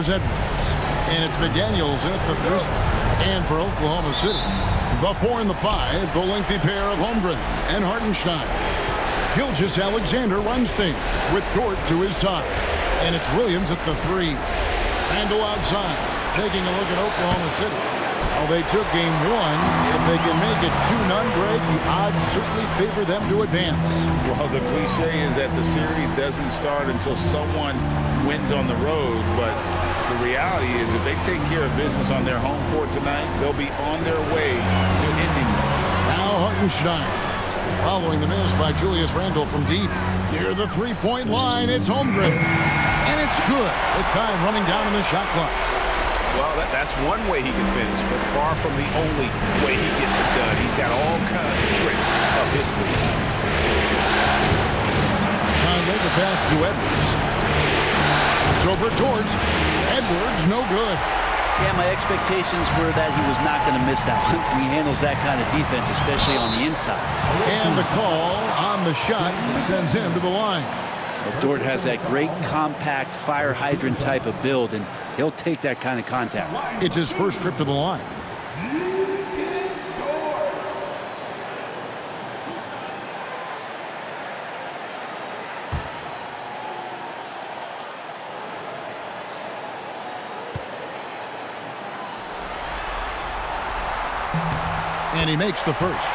Here's Edwards. And it's McDaniels in at the 3 spot. And for Oklahoma City, the 4 and the 5, the lengthy pair of Holmgren and Hartenstein. Gilgeous-Alexander runs things with Dort to his side. And it's Williams at the 3. Randle outside, taking a look at Oklahoma City. Well, they took game 1. If they can make it 2-0, Greg, the odds certainly favor them to advance. Well, the cliche is that the series doesn't start until someone wins on the road, but the reality is if they take care of business on their home court tonight, they'll be on their way to ending it. Now Hartenstein, following the miss by Julius Randle from deep. Near the 3-point line, it's Holmgren. And it's good with time running down in the shot clock. Well, that's one way he can finish, but far from the only way he gets it done. He's got all kinds of tricks up his sleeve. Conley the pass to Edwards. It's over Dort. Edwards, no good. Yeah, my expectations were that he was not going to miss that one. He handles that kind of defense, especially on the inside. And the call on the shot that sends him to the line. Well, Dort has that great compact fire hydrant type of build, and he'll take that kind of contact. It's his first trip to the line. And he makes the first.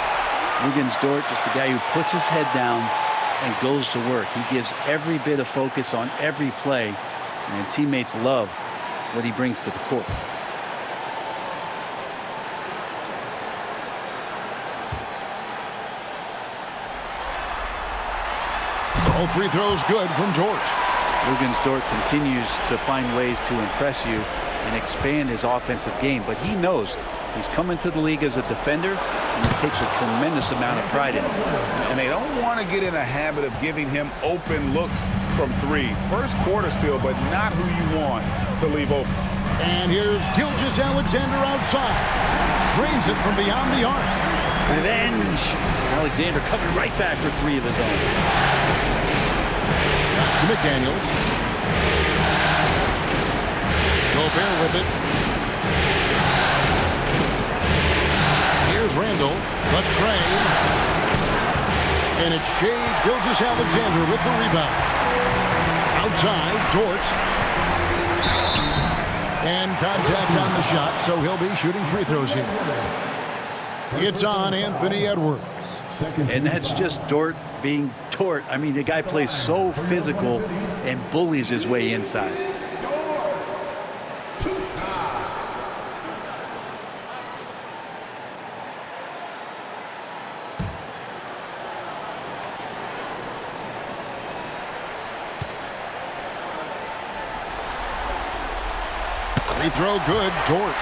Luguentz Dort, just the guy who puts his head down and goes to work. He gives every bit of focus on every play, and teammates love what he brings to the court. All free throws good from Dort. Luguentz Dort continues to find ways to impress you and expand his offensive game, but he knows he's coming to the league as a defender, and he takes a tremendous amount of pride in it. And they don't want to get in a habit of giving him open looks from 3. First quarter still, but not who you want to leave open. And here's Gilgeous-Alexander outside. Drains it from beyond the arc. Revenge. Alexander coming right back for 3 of his own. That's to McDaniels. Gobert with it. Here's Randle, the train. And it's Shai Gilgeous-Alexander with the rebound. Outside, Dort. And contact on the shot, so he'll be shooting free throws here. It's on Anthony Edwards. And that's just Dort being Dort. I mean, the guy plays so physical and bullies his way inside. Free throw good, Dort.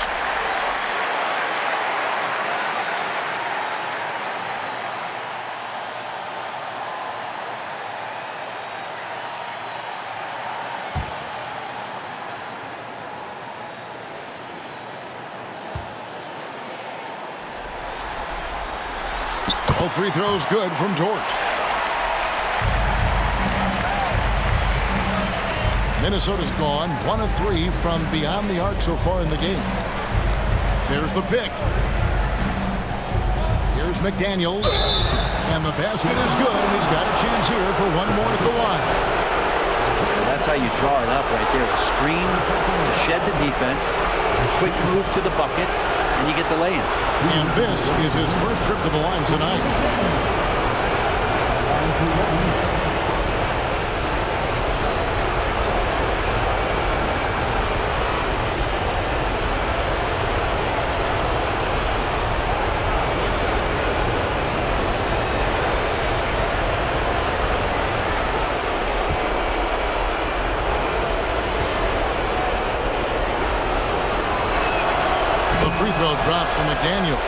All free throws good from Dort. Minnesota's gone 1 of 3 from beyond the arc so far in the game. There's the pick. Here's McDaniels. And the basket is good, and he's got a chance here for one more at the line. That's how you draw it up right there. A screen to shed the defense, a quick move to the bucket, and you get the lay-in. And this is his first trip to the line tonight. Free throw drops from McDaniels.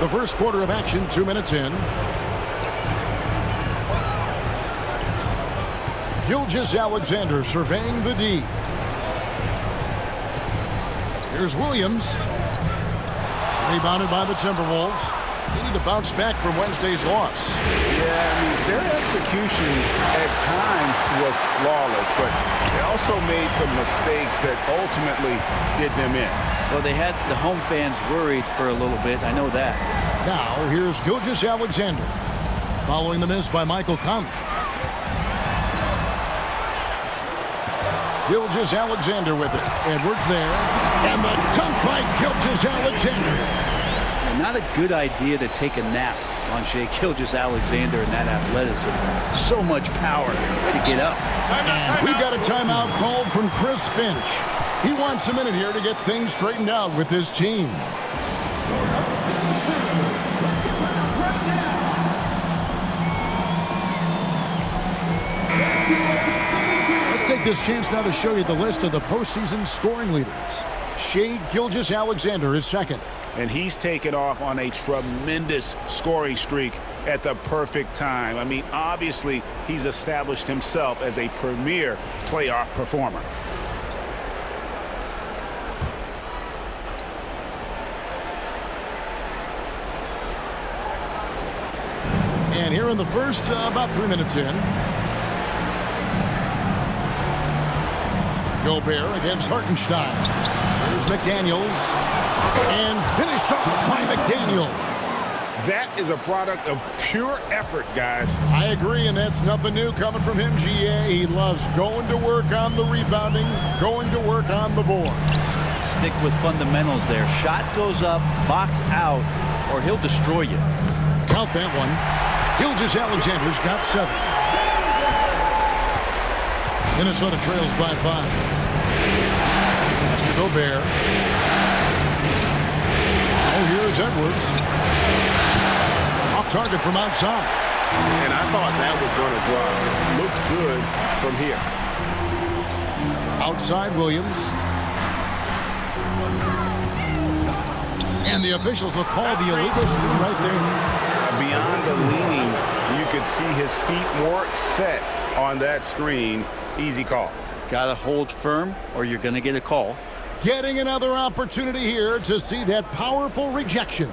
The first quarter of action, 2 minutes in. Gilgeous-Alexander surveying the D. Here's Williams. Rebounded by the Timberwolves. They need to bounce back from Wednesday's loss. Yeah, I mean, their execution at times was flawless, but they also made some mistakes that ultimately did them in. Well, they had the home fans worried for a little bit. I know that. Now, here's Gilgeous-Alexander. Following the miss by Michael Conley. Gilgeous-Alexander with it. Edwards there. And the dunk by Gilgeous-Alexander. Not a good idea to take a nap on Shai Gilgeous-Alexander and that athleticism. So much power. Way to get up. And we've got a timeout called from Chris Finch. He wants a minute here to get things straightened out with his team. Let's take this chance now to show you the list of the postseason scoring leaders. Shai Gilgeous-Alexander is second. And he's taken off on a tremendous scoring streak at the perfect time. I mean, obviously, he's established himself as a premier playoff performer. And here in the first, about 3 minutes in. Gobert against Hartenstein. Here's McDaniels. And finished off by McDaniels. That is a product of pure effort, guys. I agree, and that's nothing new coming from him, GA. He loves going to work on the rebounding, going to work on the board. Stick with fundamentals there. Shot goes up, box out, or he'll destroy you. Count that one. Gilgeous-Alexander's got 7. Minnesota trails by 5. Pass to Gobert. Oh, here's Edwards. Off target from outside. And I thought that was going to drop. It looked good from here. Outside Williams. And the officials will call the illegal screen right there. Beyond the leaning, you could see his feet more set on that screen. Easy call. Got to hold firm or you're going to get a call. Getting another opportunity here to see that powerful rejection.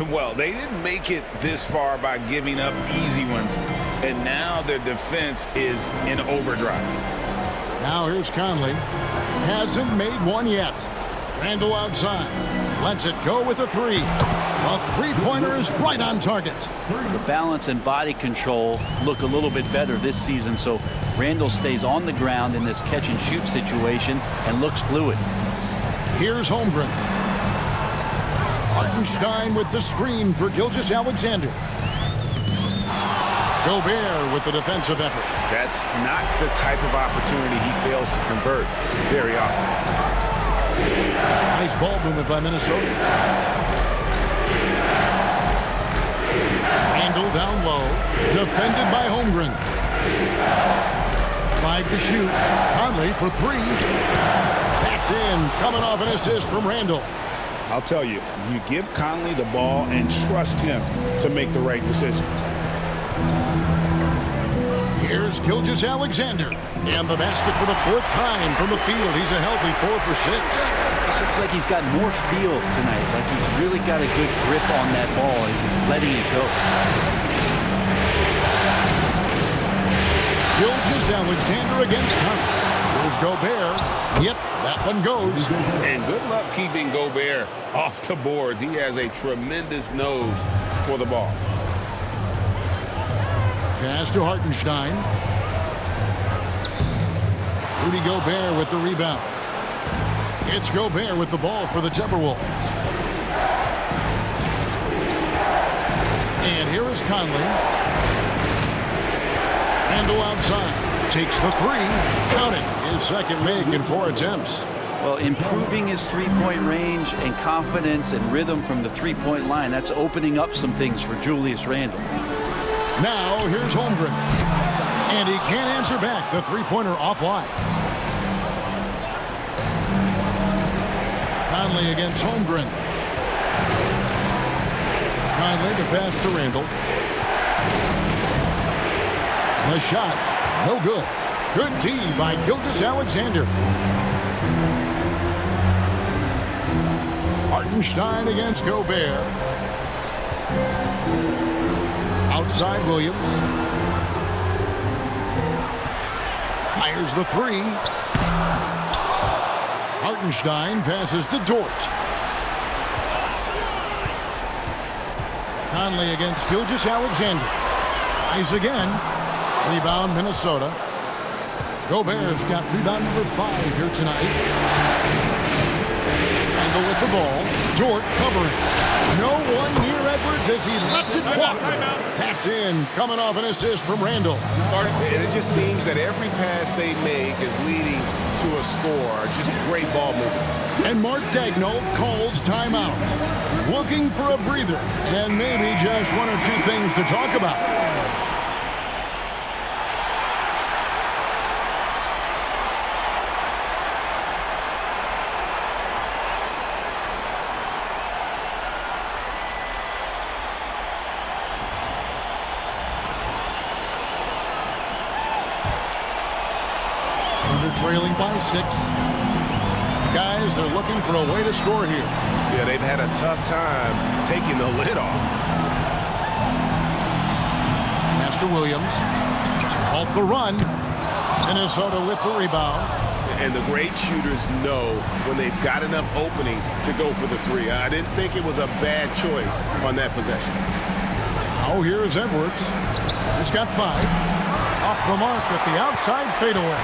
Well, they didn't make it this far by giving up easy ones, and now their defense is in overdrive. Now here's Conley. Hasn't made one yet. Randall outside. Lets it go with a 3. A three-pointer is right on target. The balance and body control look a little bit better this season, so Randall stays on the ground in this catch-and-shoot situation and looks fluid. Here's Holmgren. Hartenstein with the screen for Gilgeous-Alexander. Gobert with the defensive effort. That's not the type of opportunity he fails to convert very often. Nice ball movement by Minnesota. Randall down low. Defended by Holmgren. 5 to shoot. Conley for 3. That's in. Coming off an assist from Randall. I'll tell you, you give Conley the ball and trust him to make the right decision. Here's Gilgeous-Alexander. And the basket for the 4th time from the field. He's a healthy 4 for 6. This looks like he's got more feel tonight. Like he's really got a good grip on that ball. He's letting it go. Gilgeous-Alexander against Conley. Here's Gobert. Yep, that one goes. And good luck keeping Gobert off the boards. He has a tremendous nose for the ball. Pass to Hartenstein. Rudy Gobert with the rebound. It's Gobert with the ball for the Timberwolves. And here is Conley. Randall outside. Takes the 3. Count it. His second make in 4 attempts. Well, improving his three-point range and confidence and rhythm from the three-point line, that's opening up some things for Julius Randle. Now, here's Holmgren. And he can't answer back. The three-pointer offline. Conley against Holmgren. Conley to pass to Randall. The shot, no good. Good D by Gilgeous-Alexander. Hartenstein against Gobert. Outside Williams. Fires the three. Hartenstein passes to Dort. Conley against Gilgeous-Alexander. Tries again. Rebound Minnesota. Gobert's got rebound number 5 here tonight. Randle with the ball. Dort covering. No one near Edwards as he lets it walk. Pass in, coming off an assist from Randle. And it just seems that every pass they make is leading to a score. Just great ball movement. And Mark Daigneault calls timeout. Looking for a breather and maybe just 1 or 2 things to talk about. Trailing by 6. Guys, they're looking for a way to score here. Yeah, they've had a tough time taking the lid off. Pass to Williams to halt the run. Minnesota with the rebound. And the great shooters know when they've got enough opening to go for the 3. I didn't think it was a bad choice on that possession. Oh, here's Edwards. He's got 5. Off the mark at the outside fadeaway.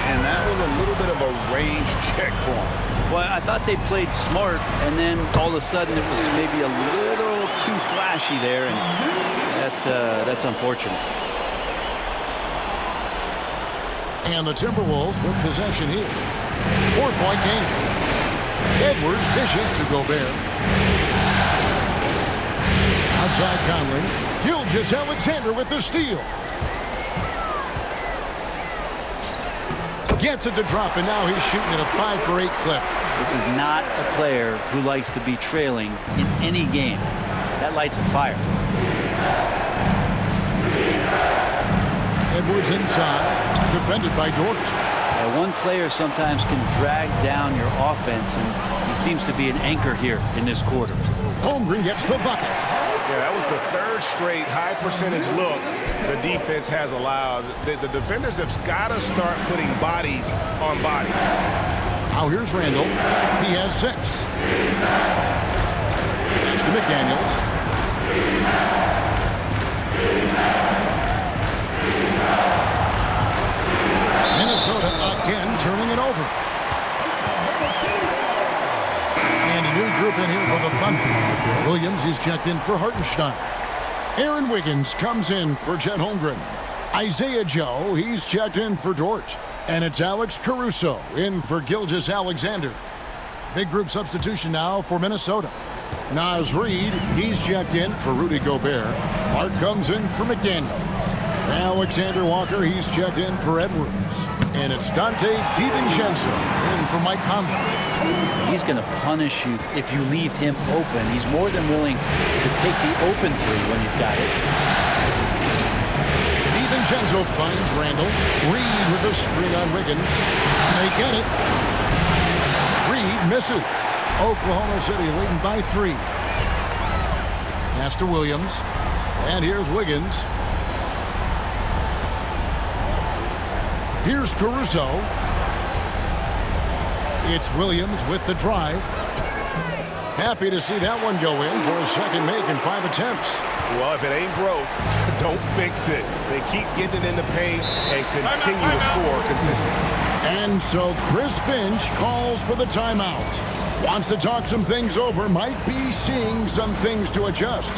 And that was a little bit of a range check for him. Well, I thought they played smart, and then all of a sudden it was maybe a little too flashy there, and that's unfortunate. And the Timberwolves with possession here. 4-point game. Edwards dishes to Gobert. Outside Conley. Gilgeous-Alexander with the steal. Gets it to drop, and now he's shooting at a 5 for 8 clip. This is not a player who likes to be trailing in any game. That lights a fire. Edwards inside, defended by Dort. One player sometimes can drag down your offense, and he seems to be an anchor here in this quarter. Holmgren gets the bucket. Yeah, that was the 3rd straight high-percentage look the defense has allowed. The defenders have got to start putting bodies on bodies. Now here's Randle. He has 6. Pass to McDaniels. Minnesota again turning it over. And a new group in here for the Thunder. Williams, he's checked in for Hartenstein. Aaron Wiggins comes in for Chet Holmgren. Isaiah Joe, he's checked in for Dort. And it's Alex Caruso in for Gilgeous-Alexander. Big group substitution now for Minnesota. Naz Reid, he's checked in for Rudy Gobert. Mark comes in for McDaniels. Alexander Walker, he's checked in for Edwards. And it's Dante DiVincenzo in for Mike Conley. He's going to punish you if you leave him open. He's more than willing to take the open 3 when he's got it. DiVincenzo finds Randle. Reid with a screen on Wiggins. They get it. Reid misses. Oklahoma City leading by 3. Pass to Williams. And here's Wiggins. Here's Caruso. It's Williams with the drive. Happy to see that one go in for a second make in 5 attempts. Well, if it ain't broke, don't fix it. They keep getting it in the paint and continue to score consistently. And so Chris Finch calls for the timeout. Wants to talk some things over, might be seeing some things to adjust.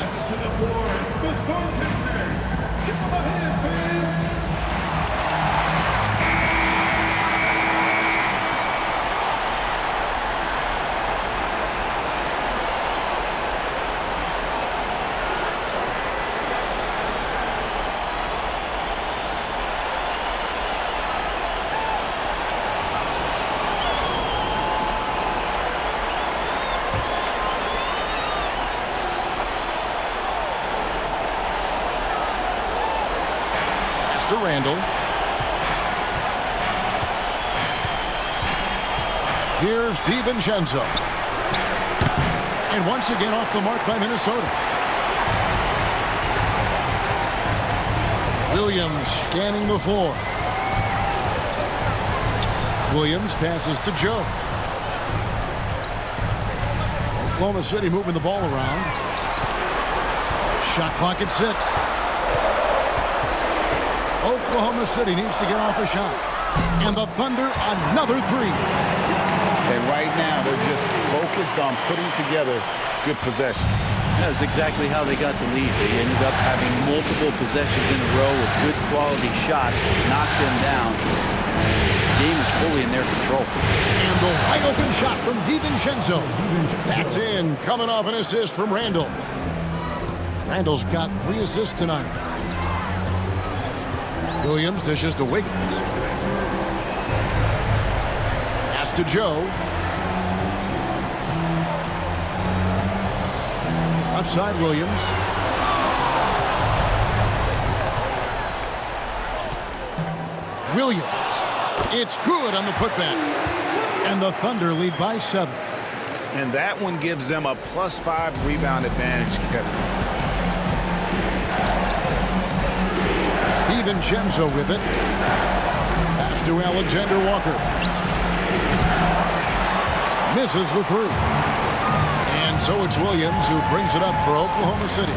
To Randle. Here's DiVincenzo. And once again off the mark by Minnesota. Williams scanning the floor. Williams passes to Joe. Oklahoma City moving the ball around. Shot clock at 6. Oklahoma City needs to get off a shot. And the Thunder another 3. And right now they're just focused on putting together good possessions. That's exactly how they got the lead. They ended up having multiple possessions in a row with good quality shots, knocked them down. The game is fully in their control. And the wide open shot from DiVincenzo. That's in, coming off an assist from Randall. Randall's got 3 assists tonight. Williams dishes to Wiggins. Pass to Joe. Outside Williams. Williams. It's good on the putback. And the Thunder lead by 7. And that one gives them a +5 rebound advantage, Kevin. DiVincenzo with it. Pass to Alexander Walker. Misses the 3. And so it's Williams who brings it up for Oklahoma City.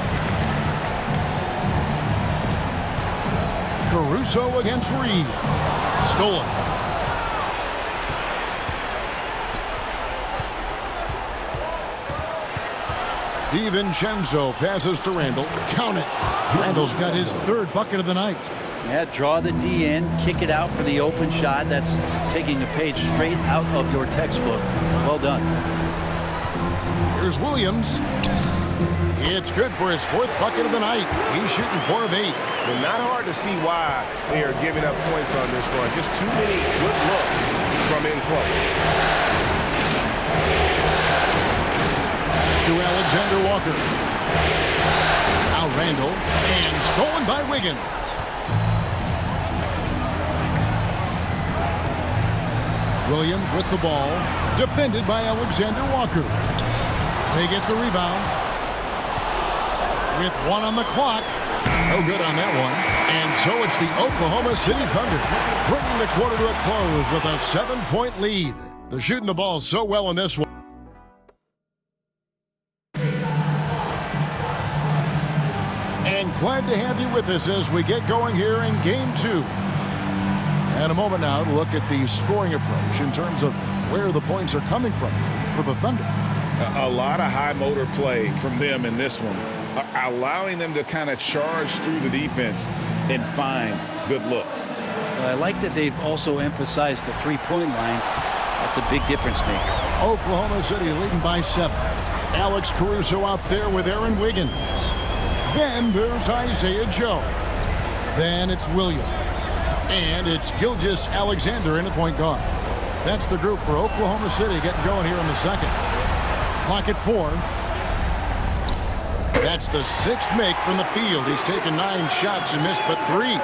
Caruso against Reed. Stolen. DiVincenzo passes to Randall. Count it. Randall's got his 3rd bucket of the night. Yeah, draw the D in, kick it out for the open shot. That's taking a page straight out of your textbook. Well done. Here's Williams. It's good for his 4th bucket of the night. He's shooting 4 of 8. Well, not hard to see why they are giving up points on this run. Just too many good looks from in close. To Alexander Walker. Now Randall. And stolen by Wiggins. Williams with the ball. Defended by Alexander Walker. They get the rebound. With 1 on the clock. No good on that one. And so it's the Oklahoma City Thunder bringing the quarter to a close with a 7-point lead. They're shooting the ball so well in this one. And glad to have you with us as we get going here in Game 2. And a moment now to look at the scoring approach in terms of where the points are coming from for the Thunder. A lot of high motor play from them in this one, allowing them to kind of charge through the defense and find good looks. I like that they've also emphasized the three-point line. That's a big difference maker. Oklahoma City leading by 7. Alex Caruso out there with Aaron Wiggins. Then there's Isaiah Joe. Then it's Williams. And it's Gilgeous Alexander in the point guard. That's the group for Oklahoma City getting going here in the second. Clock at 4. That's the 6th make from the field. He's taken 9 shots and missed but 3.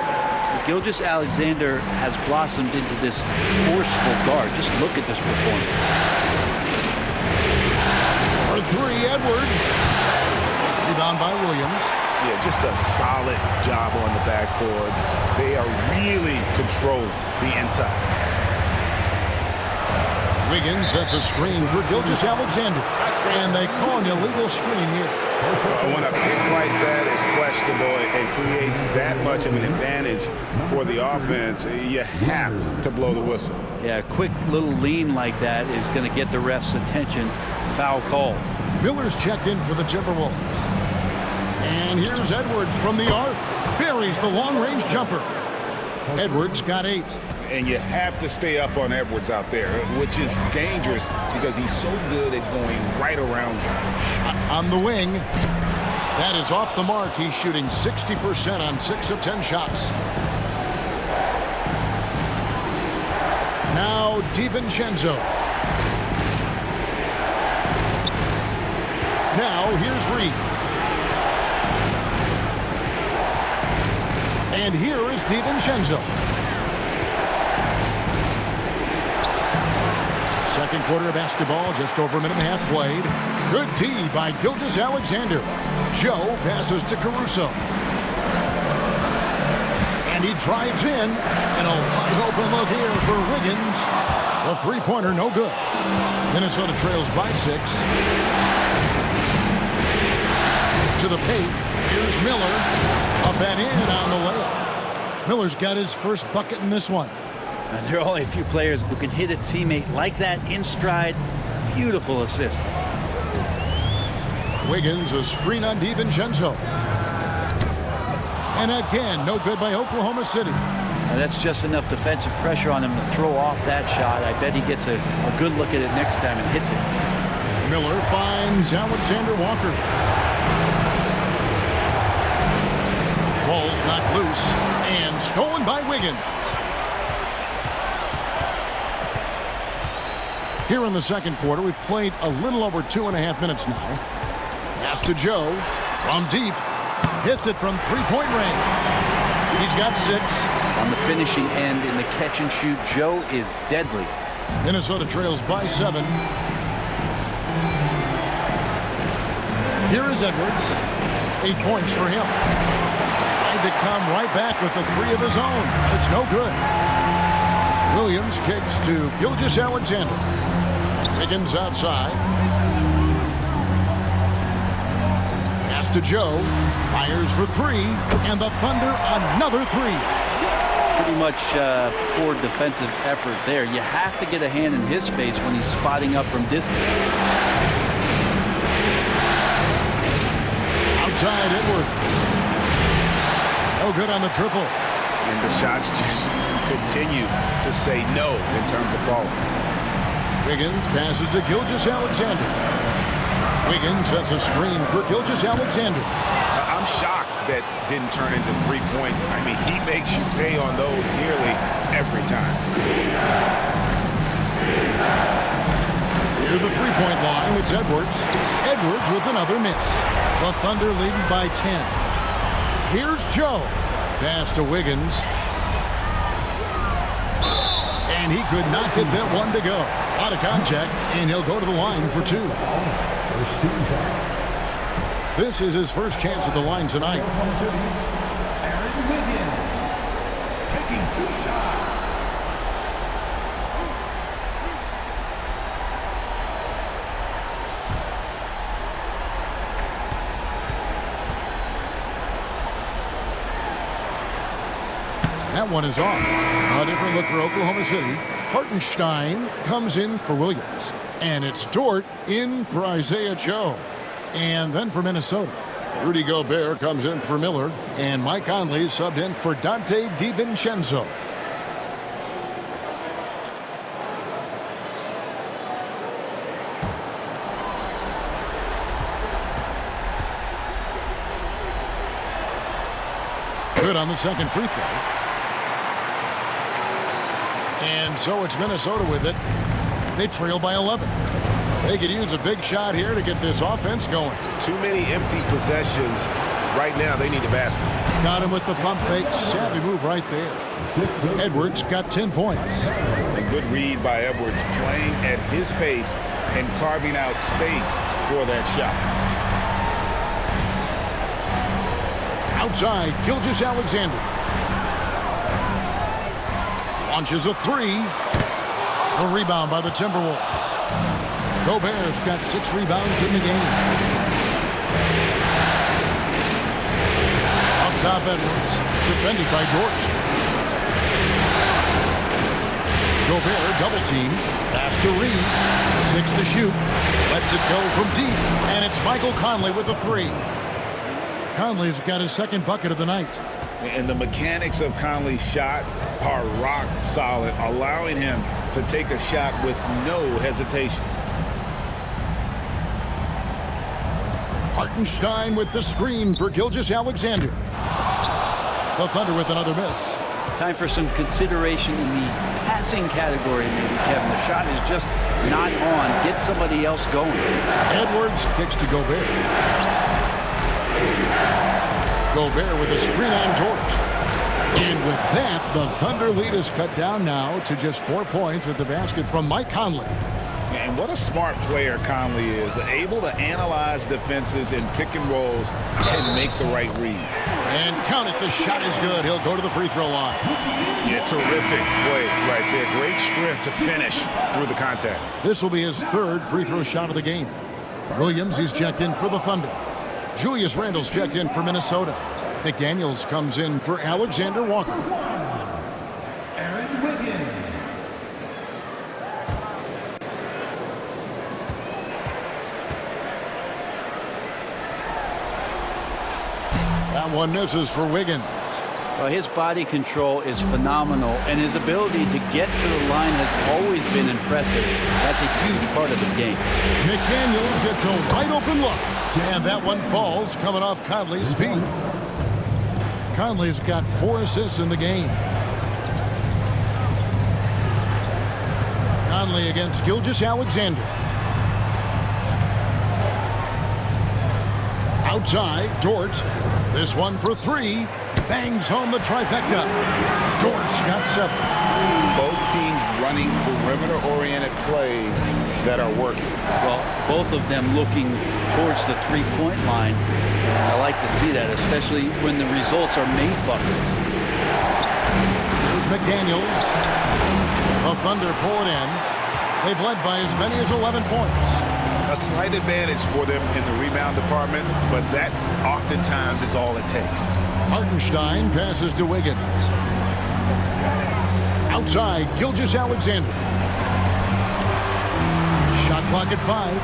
Gilgeous Alexander has blossomed into this forceful guard. Just look at this performance. For 3, Edwards. Rebound by Williams. Yeah, just a solid job on the backboard. They are really controlling the inside. Wiggins sets a screen for Gilgeous Alexander. And they call an illegal screen here. When a pick like that is questionable and creates that much of an advantage for the offense, you have to blow the whistle. Yeah, a quick little lean like that is going to get the ref's attention. Foul call. Miller's checked in for the Timberwolves. And here's Edwards from the arc. Buries the long-range jumper. Edwards got 8. And you have to stay up on Edwards out there, which is dangerous because he's so good at going right around you. Shot on the wing. That is off the mark. He's shooting 60% on 6 of 10 shots. Now DiVincenzo. Now here's Reed. And here is DiVincenzo. Second quarter of basketball, just over a minute and a half played. Good D by Gilgeous Alexander. Joe passes to Caruso. He drives in, and a wide open look here for Wiggins. The three-pointer, no good. Minnesota trails by 6. To the paint. Here's Miller. Up and in on the layup. Miller's got his first bucket in this one. There are only a few players who can hit a teammate like that in stride. Beautiful assist. Wiggins, a screen on DiVincenzo. And again, no good by Oklahoma City. Now that's just enough defensive pressure on him to throw off that shot. I bet he gets a good look at it next time and hits it. Miller finds Alexander Walker. Ball's knocked loose and stolen by Wiggins. Here in the second quarter, we've played a little over 2.5 minutes now. Pass to Joe from deep. Hits it from three-point range. He's got 6. On the finishing end in the catch and shoot, Joe is deadly. Minnesota trails by 7. Here is Edwards. 8 points for him. Tried to come right back with the 3 of his own. It's no good. Williams kicks to Gilgeous-Alexander. Wiggins outside. Pass to Joe. Fires for 3. And the Thunder another 3. Pretty much poor defensive effort there. You have to get a hand in his face when he's spotting up from distance. Outside Edwards. No good on the triple. And the shots just continue to say no in terms of falling. Wiggins passes to Gilgeous-Alexander. Wiggins sets a screen for Gilgeous-Alexander. I'm shocked that didn't turn into 3 points. I mean, he makes you pay on those nearly every time. Near the three-point line, it's Edwards. Edwards with another miss. The Thunder leading by 10. Here's Joe. Pass to Wiggins. And he could not get that one to go. Out of contact, and he'll go to the line for 2. This is his first chance at the line tonight. Taking 2 shots. That one is off. A different look for Oklahoma City. Hartenstein comes in for Williams. And it's Dort in for Isaiah Joe. And then for Minnesota, Rudy Gobert comes in for Miller. And Mike Conley subbed in for Dante DiVincenzo. Good on the second free throw. And so it's Minnesota with it. They trail by 11. They could use a big shot here to get this offense going. Too many empty possessions. Right now, they need a basket. Got him with the pump fake. Savvy move right there. Edwards got 10 points. A good read by Edwards, playing at his pace and carving out space for that shot. Outside, Gilgeous-Alexander. Launches a 3. A rebound by the Timberwolves. Gobert's got 6 rebounds in the game. Up top, Edwards. Defended by Dort. Gobert double team. Pass to Reed. 6 to shoot. Lets it go from deep. And it's Michael Conley with a 3. Conley's got his second bucket of the night. And the mechanics of Conley's shot are rock solid, allowing him to take a shot with no hesitation. Hartenstein with the screen for Gilgeous-Alexander. The Thunder with another miss. Time for some consideration in the passing category, maybe, Kevin. The shot is just not on. Get somebody else going. Edwards kicks to Gobert. Gobert with a screen on Dort. And with that, the Thunder lead is cut down now to just 4 points with the basket from Mike Conley. And what a smart player Conley is, able to analyze defenses in pick and rolls and make the right read. And count it, the shot is good. He'll go to the free throw line. Yeah, terrific play right there. Great strength to finish through the contact. This will be his third free throw shot of the game. Williams, he's checked in for the Thunder. Julius Randle's checked in for Minnesota. McDaniels comes in for Alexander Walker. That one misses for Wiggins. Well, his body control is phenomenal, and his ability to get to the line has always been impressive. That's a huge part of his game. McDaniels gets a wide open look, and that one falls coming off Conley's feet. Conley's got 4 assists in the game. Conley against Gilgeous-Alexander. Outside, Dort. This one for 3. Bangs home the trifecta. Dort's got 7. Both teams running perimeter-oriented plays that are working. Well, both of them looking towards the three-point line. And I like to see that, especially when the results are made buckets. Here's McDaniels. The Thunder pull it in. They've led by as many as 11 points. A slight advantage for them in the rebound department, but that oftentimes is all it takes. Hartenstein passes to Wiggins. Outside, Gilgeous-Alexander. Shot clock at 5.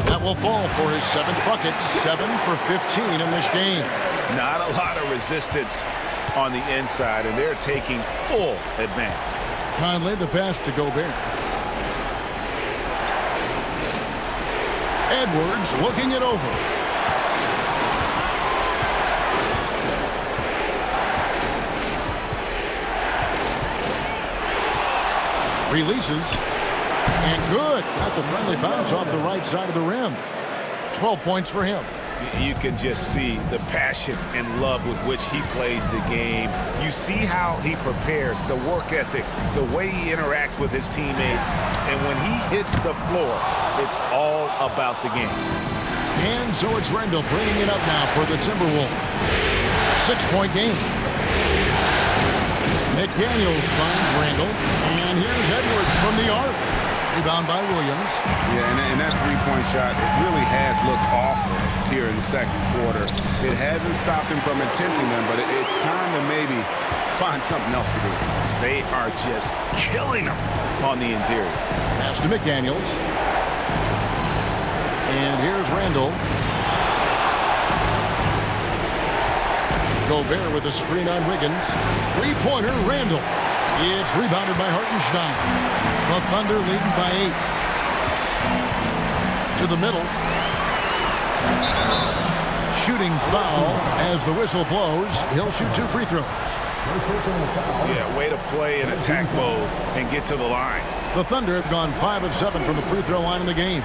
That will fall for his 7th bucket. 7 for 15 in this game. Not a lot of resistance on the inside, and they're taking full advantage. Conley, the pass to Gobert. Edwards looking it over. Releases. And good. Got the friendly bounce off the right side of the rim. 12 points for him. You can just see the passion and love with which he plays the game. You see how he prepares, the work ethic, the way he interacts with his teammates. And when he hits the floor, it's all about the game. And so it's Randle bringing it up now for the Timberwolves. 6-point game. McDaniels finds Randle. And here's Edwards from the arc. Rebound by Williams. Yeah, and that three-point shot, it really has looked awful here in the second quarter. It hasn't stopped him from attempting them, but it's time to maybe find something else to do. They are just killing him on the interior. Pass to McDaniels. And here's Randle. Gobert with a screen on Wiggins. Three-pointer, Randle. It's rebounded by Hartenstein. The Thunder leading by 8. To the middle. Shooting foul as the whistle blows. He'll shoot 2 free throws. Yeah, way to play in attack mode and get to the line. The Thunder have gone 5 of 7 from the free throw line in the game.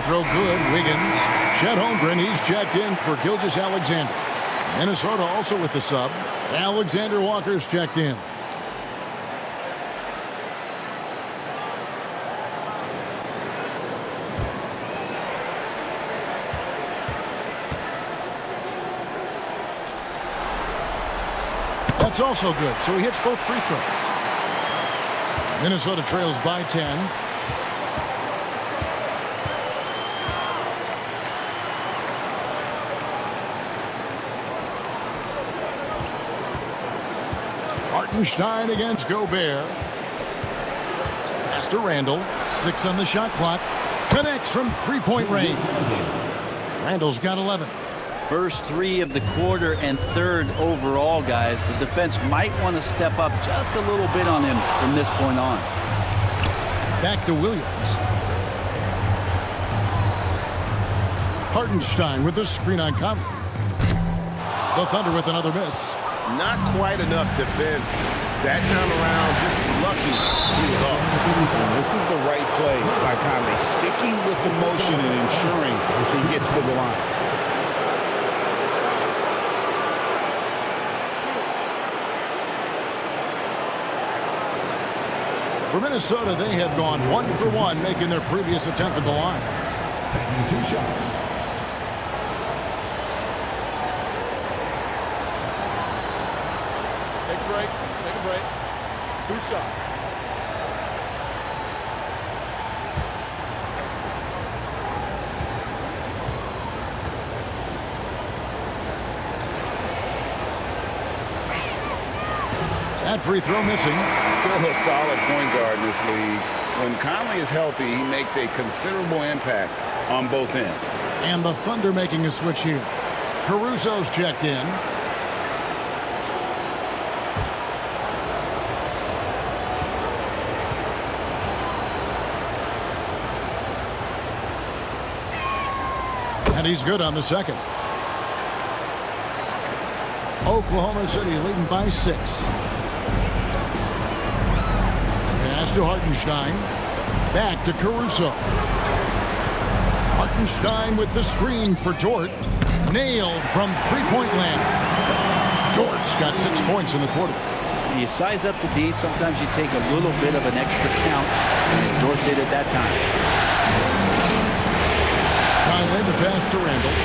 Throw good. Wiggins. Chet Holmgren, he's checked in for Gilgeous-Alexander. Minnesota also with the sub. Alexander Walker's checked in. That's also good, so he hits both free throws. Minnesota trails by 10. Hartenstein against Gobert. Pass to Randle. 6 on the shot clock. Connects from three-point range. Randle's got 11. First 3 of the quarter and 3rd overall, guys. The defense might want to step up just a little bit on him from this point on. Back to Williams. Hartenstein with the screen on Conley. The Thunder with another miss. Not quite enough defense. That time around, just lucky he was off. And this is the right play by Conley, sticking with the motion and ensuring he gets to the line. For Minnesota, they have gone 1 for 1, making their previous attempt at the line. Taking 2 shots. Take a break. Take a break. 2 shots. That free throw missing. Still a solid point guard in this league. When Conley is healthy, he makes a considerable impact on both ends. And the Thunder making a switch here. Caruso's checked in. And he's good on the second. Oklahoma City leading by 6. Pass to Hartenstein. Back to Caruso. Hartenstein with the screen for Dort. Nailed from three-point land. Dort's got 6 points in the quarter. When you size up the D, sometimes you take a little bit of an extra count, and Dort did it that time. Conley the pass to Randall.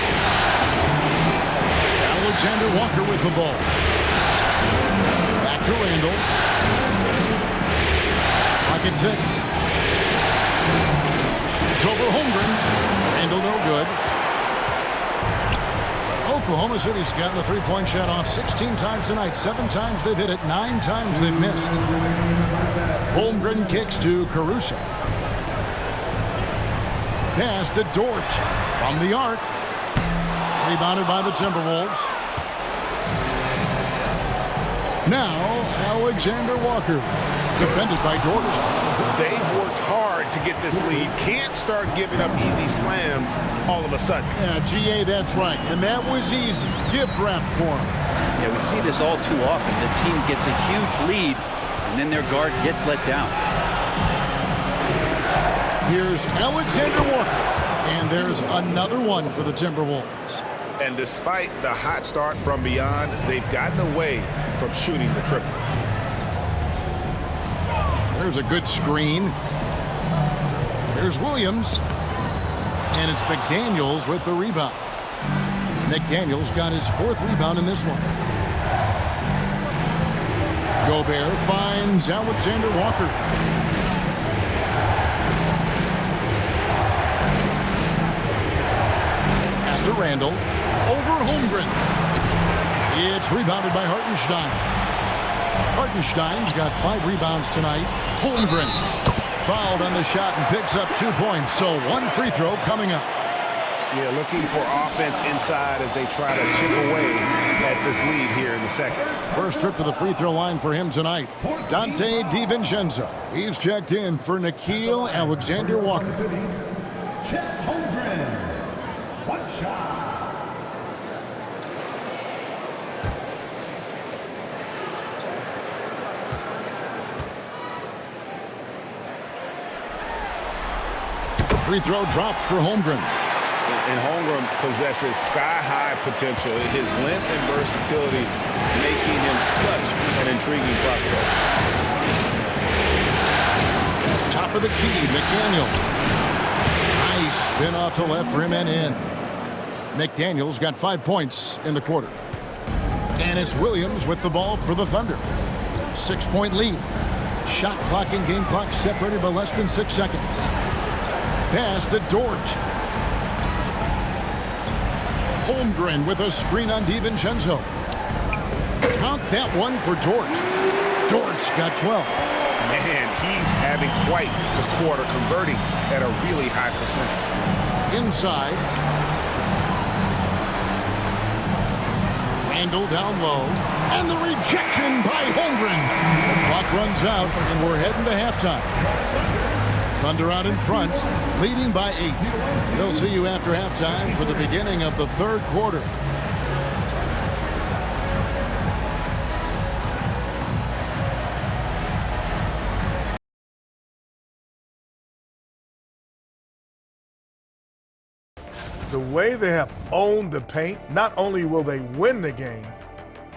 Alexander Walker with the ball. Back to Randall. Pocket 6. It's over Holmgren. Randall no good. Oklahoma City's gotten the three-point shot off 16 times tonight. 7 times they've hit it. 9 times they've missed. Holmgren kicks to Caruso. Pass to Dort from the arc. Rebounded by the Timberwolves. Now Alexander Walker. Defended by Dort. They worked hard to get this lead. Can't start giving up easy slams all of a sudden. Yeah, GA, that's right. And that was easy. Gift wrap for him. Yeah, we see this all too often. The team gets a huge lead, and then their guard gets let down. Here's Alexander Walker. And there's another one for the Timberwolves. And despite the hot start from beyond, they've gotten away from shooting the triple. There's a good screen. Here's Williams. And it's McDaniels with the rebound. McDaniels got his 4th rebound in this one. Gobert finds Alexander Walker. Pass to Randall. Over Holmgren. It's rebounded by Hartenstein. Hartenstein's got 5 rebounds tonight. Holmgren fouled on the shot and picks up 2 points. So 1 free throw coming up. Yeah, looking for offense inside as they try to chip away at this lead here in the second. First trip to the free throw line for him tonight. Dante DiVincenzo. He's checked in for Nickeil Alexander Walker. Chet Holmgren. 1 shot. Free throw drops for Holmgren. And Holmgren possesses sky-high potential. His length and versatility making him such an intriguing prospect. Top of the key, McDaniel. Nice spin off the left rim and in. McDaniel's got 5 points in the quarter. And it's Williams with the ball for the Thunder. 6-point lead. Shot clock and game clock separated by less than 6 seconds. Pass to Dort. Holmgren with a screen on DiVincenzo. Count that one for Dort. Dort's got 12. Man, he's having quite the quarter, converting at a really high percentage. Inside. Randall down low. And the rejection by Holmgren. The clock runs out, and we're heading to halftime. Thunder out in front, leading by 8. They'll see you after halftime for the beginning of the 3rd quarter. way they have owned the paint, not only will they win the game,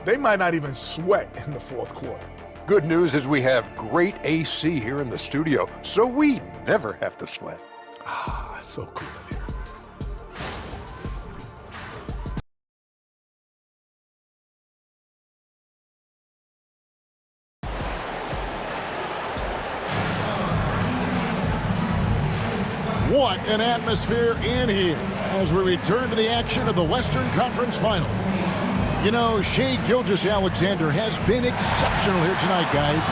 they might not even sweat in the fourth quarter. Good news is we have great AC here in the studio, so we never have to sweat. Ah, it's so cool in here. What an atmosphere in here as we return to the action of the Western Conference Final. You know, Shai Gilgeous-Alexander has been exceptional here tonight, guys.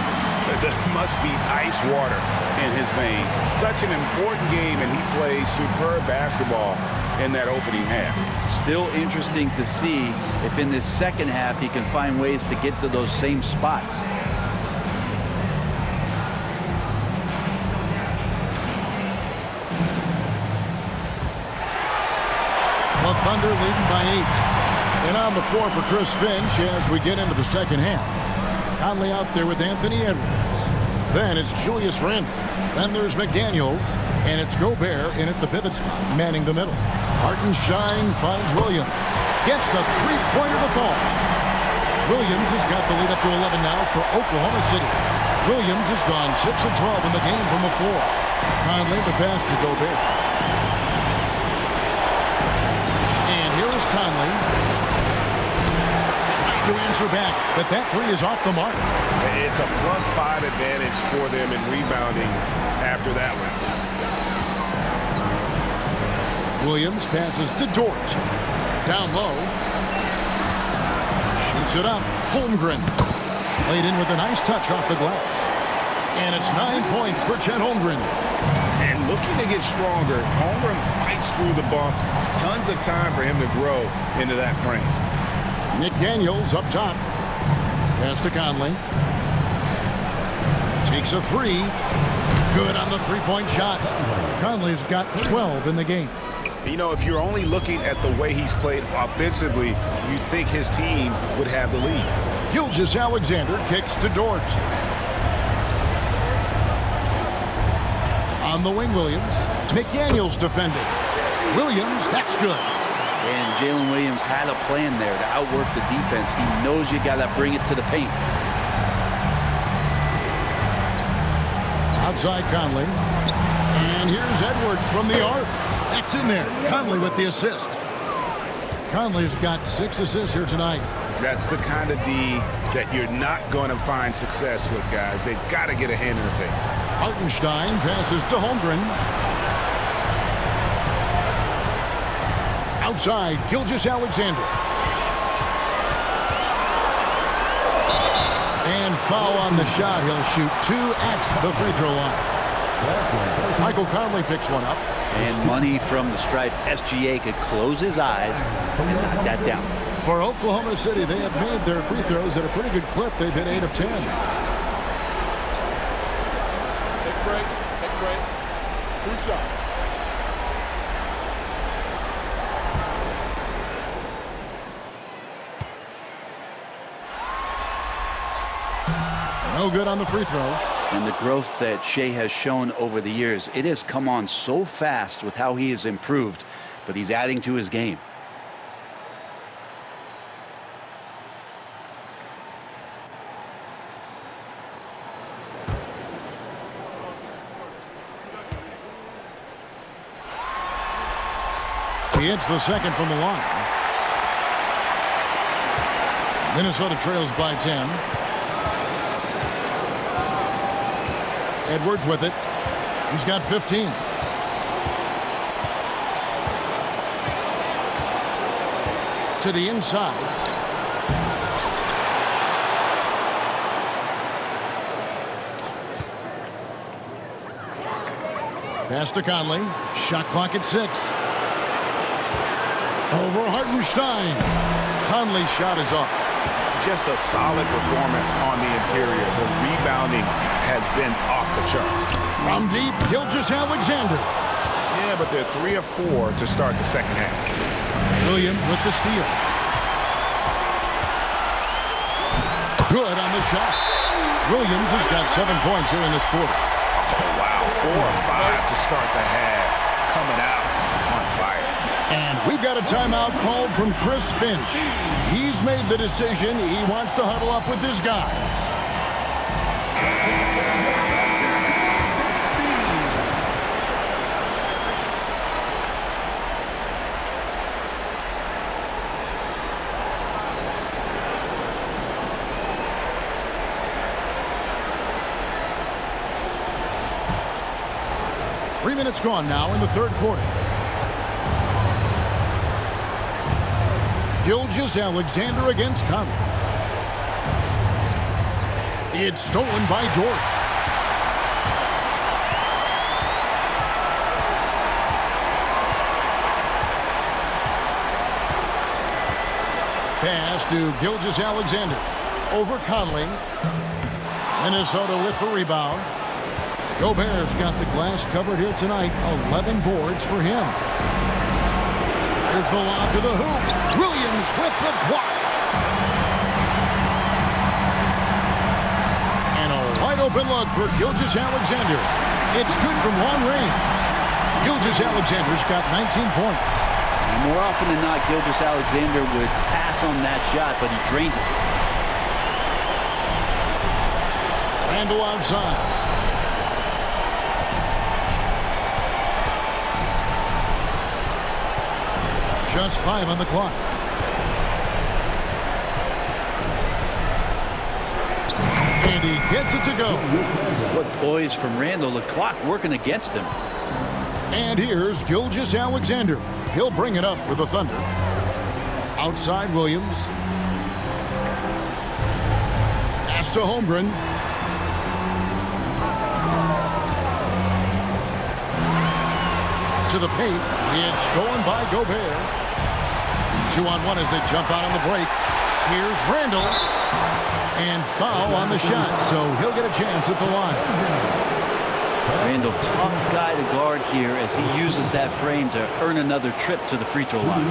There must be ice water in his veins. Such an important game, and he plays superb basketball in that opening half. Still interesting to see if in this second half he can find ways to get to those same spots. The Thunder leading by 8. And on the floor for Chris Finch as we get into the second half. Conley out there with Anthony Edwards. Then it's Julius Randle. Then there's McDaniels. And it's Gobert in at the pivot spot, manning the middle. Hartenstein finds Williams. Gets the three-pointer to fall. Williams has got the lead up to 11 now for Oklahoma City. Williams has gone 6 of 12 in the game from the floor. Conley the pass to Gobert. Here's Conley trying to answer back, but that three is off the mark. It's a +5 advantage for them in rebounding after that one. Williams passes to Dort. Down low. Shoots it up. Holmgren. Laid in with a nice touch off the glass. And it's 9 points for Chet Holmgren. And looking to get stronger, Holmgren fights through the bump. Tons of time for him to grow into that frame. McDaniels up top. Pass to Conley. Takes a three. Good on the three-point shot. Conley's got 12 in the game. You know, if you're only looking at the way he's played offensively, you'd think his team would have the lead. Gilgeous-Alexander kicks to Dort. On the wing, Williams. McDaniels defending. Williams, that's good. And Jalen Williams had a plan there to outwork the defense. He knows you got to bring it to the paint. Outside Conley. And here's Edwards from the arc. That's in there. Conley with the assist. Conley's got 6 assists here tonight. That's the kind of D that you're not going to find success with, guys. They've got to get a hand in the face. Hartenstein passes to Holmgren. Outside, Gilgeous-Alexander. And foul on the shot. He'll shoot 2 at the free throw line. Michael Conley picks one up. And money from the stripe. SGA could close his eyes and knock that down. For Oklahoma City, they have made their free throws at a pretty good clip. They've hit 8 of 10. Take a break. Take a break. 2 shots. No good on the free throw. And the growth that Shai has shown over the years, it has come on so fast with how he has improved, but he's adding to his game. He hits the second from the line. Minnesota trails by 10. Edwards with it. He's got 15. To the inside. Pass to Conley. Shot clock at 6. Over Hartenstein. Conley's shot is off. Just a solid performance on the interior. The rebounding has been off the charts. From deep, Gilgeous-Alexander. Yeah, but they're 3 of 4 to start the second half. Williams with the steal. Good on the shot. Williams has got 7 points here in this quarter. Oh, wow. 4 of 5 to start the half. Coming out on fire. And we've got a timeout called from Chris Finch. He's made the decision. He wants to huddle up with his guys. 3 minutes gone now in the third quarter. Gilgeous-Alexander against Conley. It's stolen by Dort. Pass to Gilgeous-Alexander. Over Conley. Minnesota with the rebound. Gobert's got the glass covered here tonight. 11 boards for him. Here's the lob to the hoop. Williams with the block. And a wide open look for Gilgeous-Alexander. It's good from long range. Gilgeous-Alexander's got 19 points. More often than not, Gilgeous-Alexander would pass on that shot, but he drains it this time. Randle outside. Just 5 on the clock. And he gets it to go. What poise from Randle. The clock working against him. And here's Gilgeous-Alexander. He'll bring it up for the Thunder. Outside Williams. Pass to Holmgren. To the paint. It's stolen by Gobert. 2-on-1 as they jump out on the break. Here's Randle. And foul on the shot, so he'll get a chance at the line. Randle, tough guy to guard here as he uses that frame to earn another trip to the free throw line.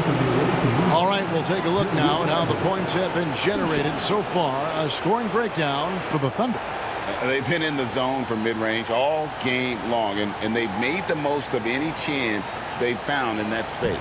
All right, we'll take a look now at how the points have been generated so far. A scoring breakdown for the Thunder. They've been in the zone for mid-range all game long, and they've made the most of any chance they've found in that space.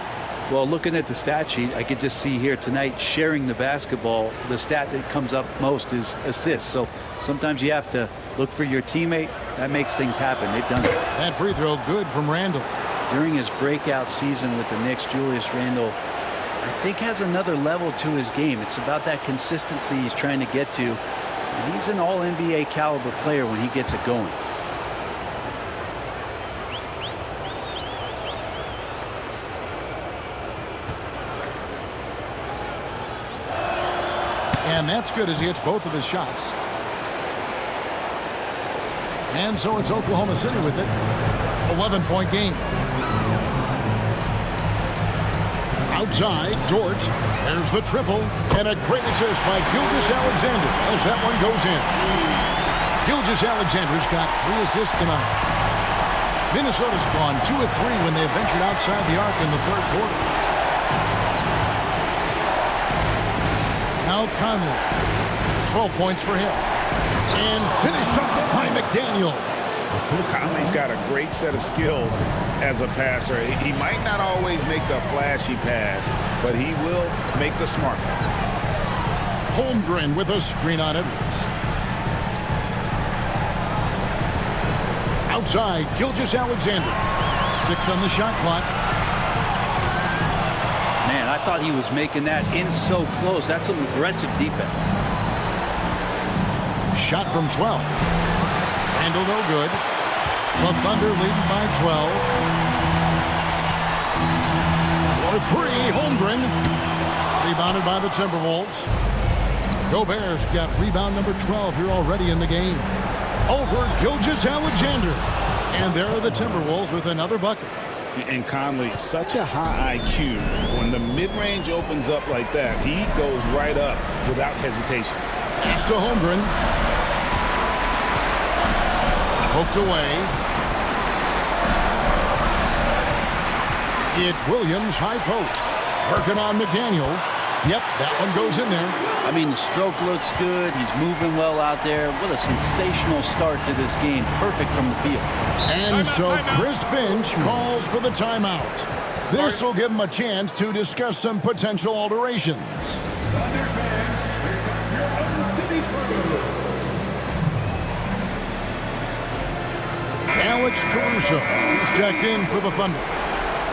Well, looking at the stat sheet, I could just see here tonight sharing the basketball. The stat that comes up most is assists. So sometimes you have to look for your teammate. That makes things happen. They've done it. That free throw good from Randle. During his breakout season with the Knicks, Julius Randle, I think, has another level to his game. It's about that consistency he's trying to get to. And he's an all-NBA caliber player when he gets it going. And that's good as he hits both of his shots. And so it's Oklahoma City with it. 11-point game. Outside, Dort. There's the triple. And a great assist by Gilgeous-Alexander as that one goes in. Gilgeous-Alexander's got 3 assists tonight. Minnesota's gone 2 of 3 when they ventured outside the arc in the third quarter. Now Conley. 12 points for him. And finished off by McDaniel. Conley's got a great set of skills as a passer. He might not always make the flashy pass, but he will make the smart one. Holmgren with a screen on Edwards. Outside, Gilgeous-Alexander. 6 on the shot clock. Man, I thought he was making that in so close. That's some aggressive defense. Shot from 12. Randle no good. The Thunder leading by 12. For 3, Holmgren. Rebounded by the Timberwolves. Gobert's got rebound number 12 here already in the game. Over Gilgeous-Alexander. And there are the Timberwolves with another bucket. And Conley, such a high IQ. When the mid-range opens up like that, he goes right up without hesitation. Pass to Holmgren. Poked away. It's Williams, high post. Working on McDaniels. Yep, that one goes in there. I mean, the stroke looks good. He's moving well out there. What a sensational start to this game. Perfect from the field. And so Chris Finch calls for the timeout. This will give them a chance to discuss some potential alterations. Thunder fans, here comes your own city crew. Alex Caruso, he's checked in for the Thunder.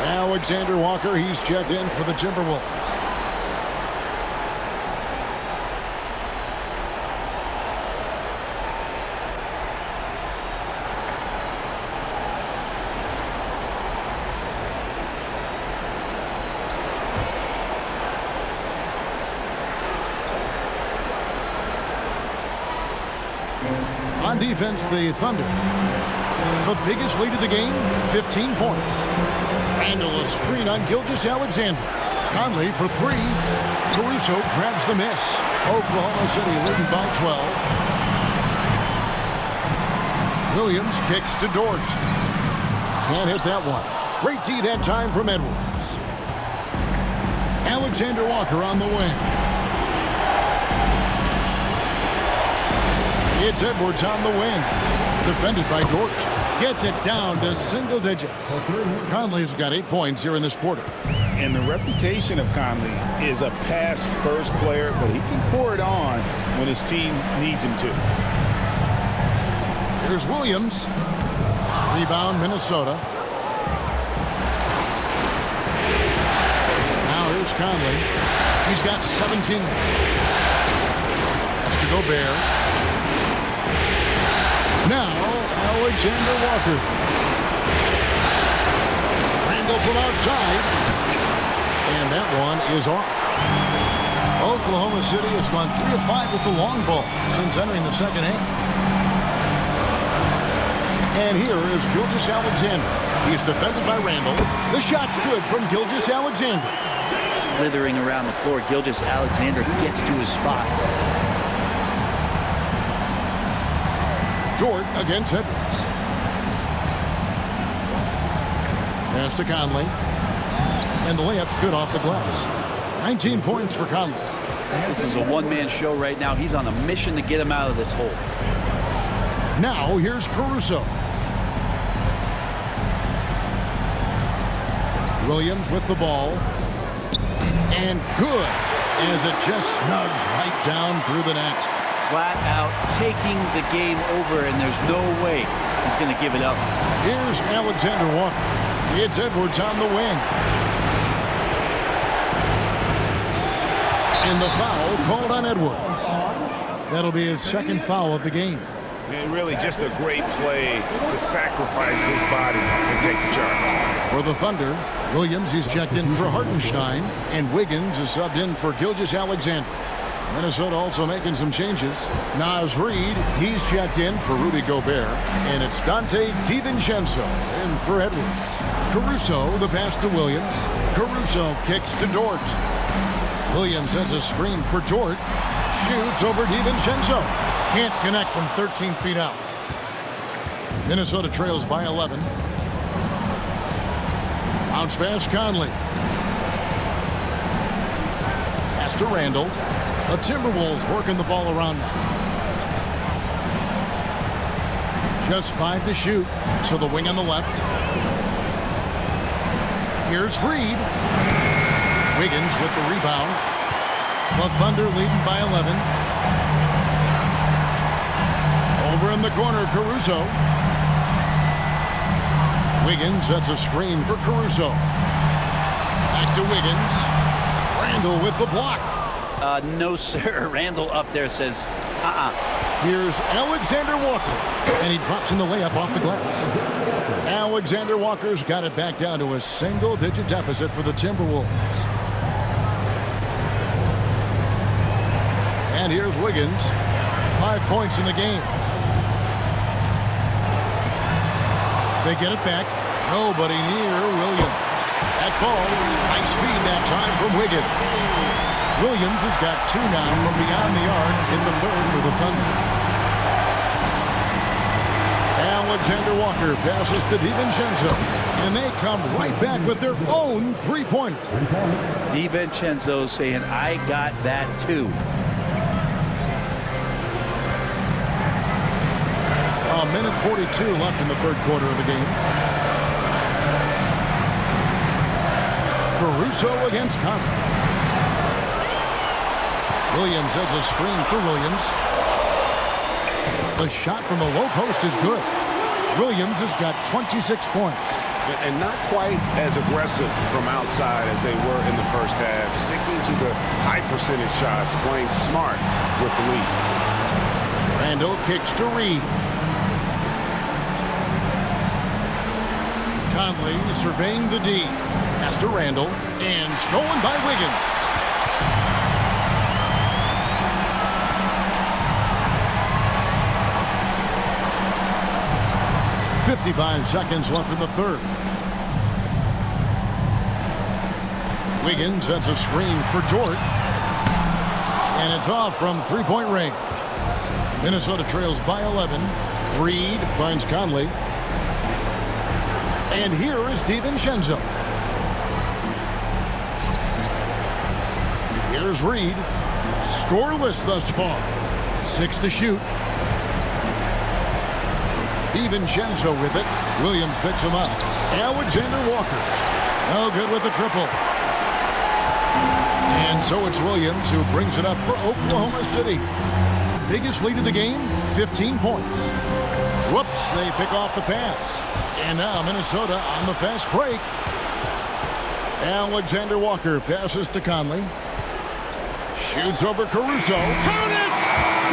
Alexander Walker, he's checked in for the Timberwolves. On defense, the Thunder. The biggest lead of the game, 15 points. Randall a screen on Gilgeous-Alexander. Conley for three. Caruso grabs the miss. Oklahoma City leading by 12. Williams kicks to Dort. Can't hit that one. Great D that time from Edwards. Alexander Walker on the wing. It's Edwards on the wing. Defended by Dort. Gets it down to single digits. Conley's got 8 points here in this quarter. And the reputation of Conley is a pass-first player, but he can pour it on when his team needs him to. Here's Williams. Rebound, Minnesota. Now here's Conley. He's got 17. Has to Gobert. Now, Alexander Walker. Randall from outside. And that one is off. Oklahoma City has gone 3 of 5 with the long ball since entering the second half. And here is Gilgeous-Alexander. He's defended by Randall. The shot's good from Gilgeous-Alexander. Slithering around the floor, Gilgeous-Alexander gets to his spot. Dort against Edwards. Pass to Conley. And the layup's good off the glass. 19 points for Conley. This is a one-man show right now. He's on a mission to get him out of this hole. Now here's Caruso. Williams with the ball. And good as it just snugs right down through the net. Flat out taking the game over, and there's no way he's going to give it up. Here's Alexander Walker. It's Edwards on the wing. And the foul called on Edwards. That'll be his second foul of the game. And really just a great play to sacrifice his body and take the charge. For the Thunder, Williams is checked in for Hartenstein, and Wiggins is subbed in for Gilgeous-Alexander. Minnesota also making some changes. Naz Reid, he's checked in for Rudy Gobert, and it's Dante DiVincenzo in for Edwards. Caruso, the pass to Williams. Caruso kicks to Dort. Williams sends a screen for Dort. Shoots over DiVincenzo. Can't connect from 13 feet out. Minnesota trails by 11. Bounce pass, Conley. Pass to Randall. The Timberwolves working the ball around now. Just 5 to shoot. To the wing on the left. Here's Reid. Wiggins with the rebound. The Thunder leading by 11. Over in the corner, Caruso. Wiggins sets a screen for Caruso. Back to Wiggins. Randall with the block. No, sir. Randall up there says, Here's Alexander Walker. And he drops in the layup off the glass. Alexander Walker's got it back down to a single-digit deficit for the Timberwolves. And here's Wiggins. 5 points in the game. They get it back. Nobody near Williams. That ball's nice feed that time from Wiggins. Williams has got 2 now from beyond the arc in the third for the Thunder. Alexander Walker passes to DiVincenzo. And they come right back with their own three-pointer. DiVincenzo saying, I got that too. A minute 42 left in the third quarter of the game. Caruso against Conley. Williams sets a screen for Williams. The shot from the low post is good. Williams has got 26 points. And not quite as aggressive from outside as they were in the first half. Sticking to the high percentage shots, playing smart with the lead. Randall kicks to Reed. Conley surveying the D. Pass to Randall. And stolen by Wiggins. .55 seconds left in the third. Wiggins sets a screen for Dort. And it's off from three-point range. Minnesota trails by 11. Reed finds Conley. And here is DiVincenzo. Here's Reed. Scoreless thus far. 6 to shoot. DiVincenzo with it. Williams picks him up. Alexander Walker. No good with the triple. And so it's Williams who brings it up for Oklahoma City. Biggest lead of the game, 15 points. Whoops, they pick off the pass. And now Minnesota on the fast break. Alexander Walker passes to Conley. Shoots over Caruso. Count it!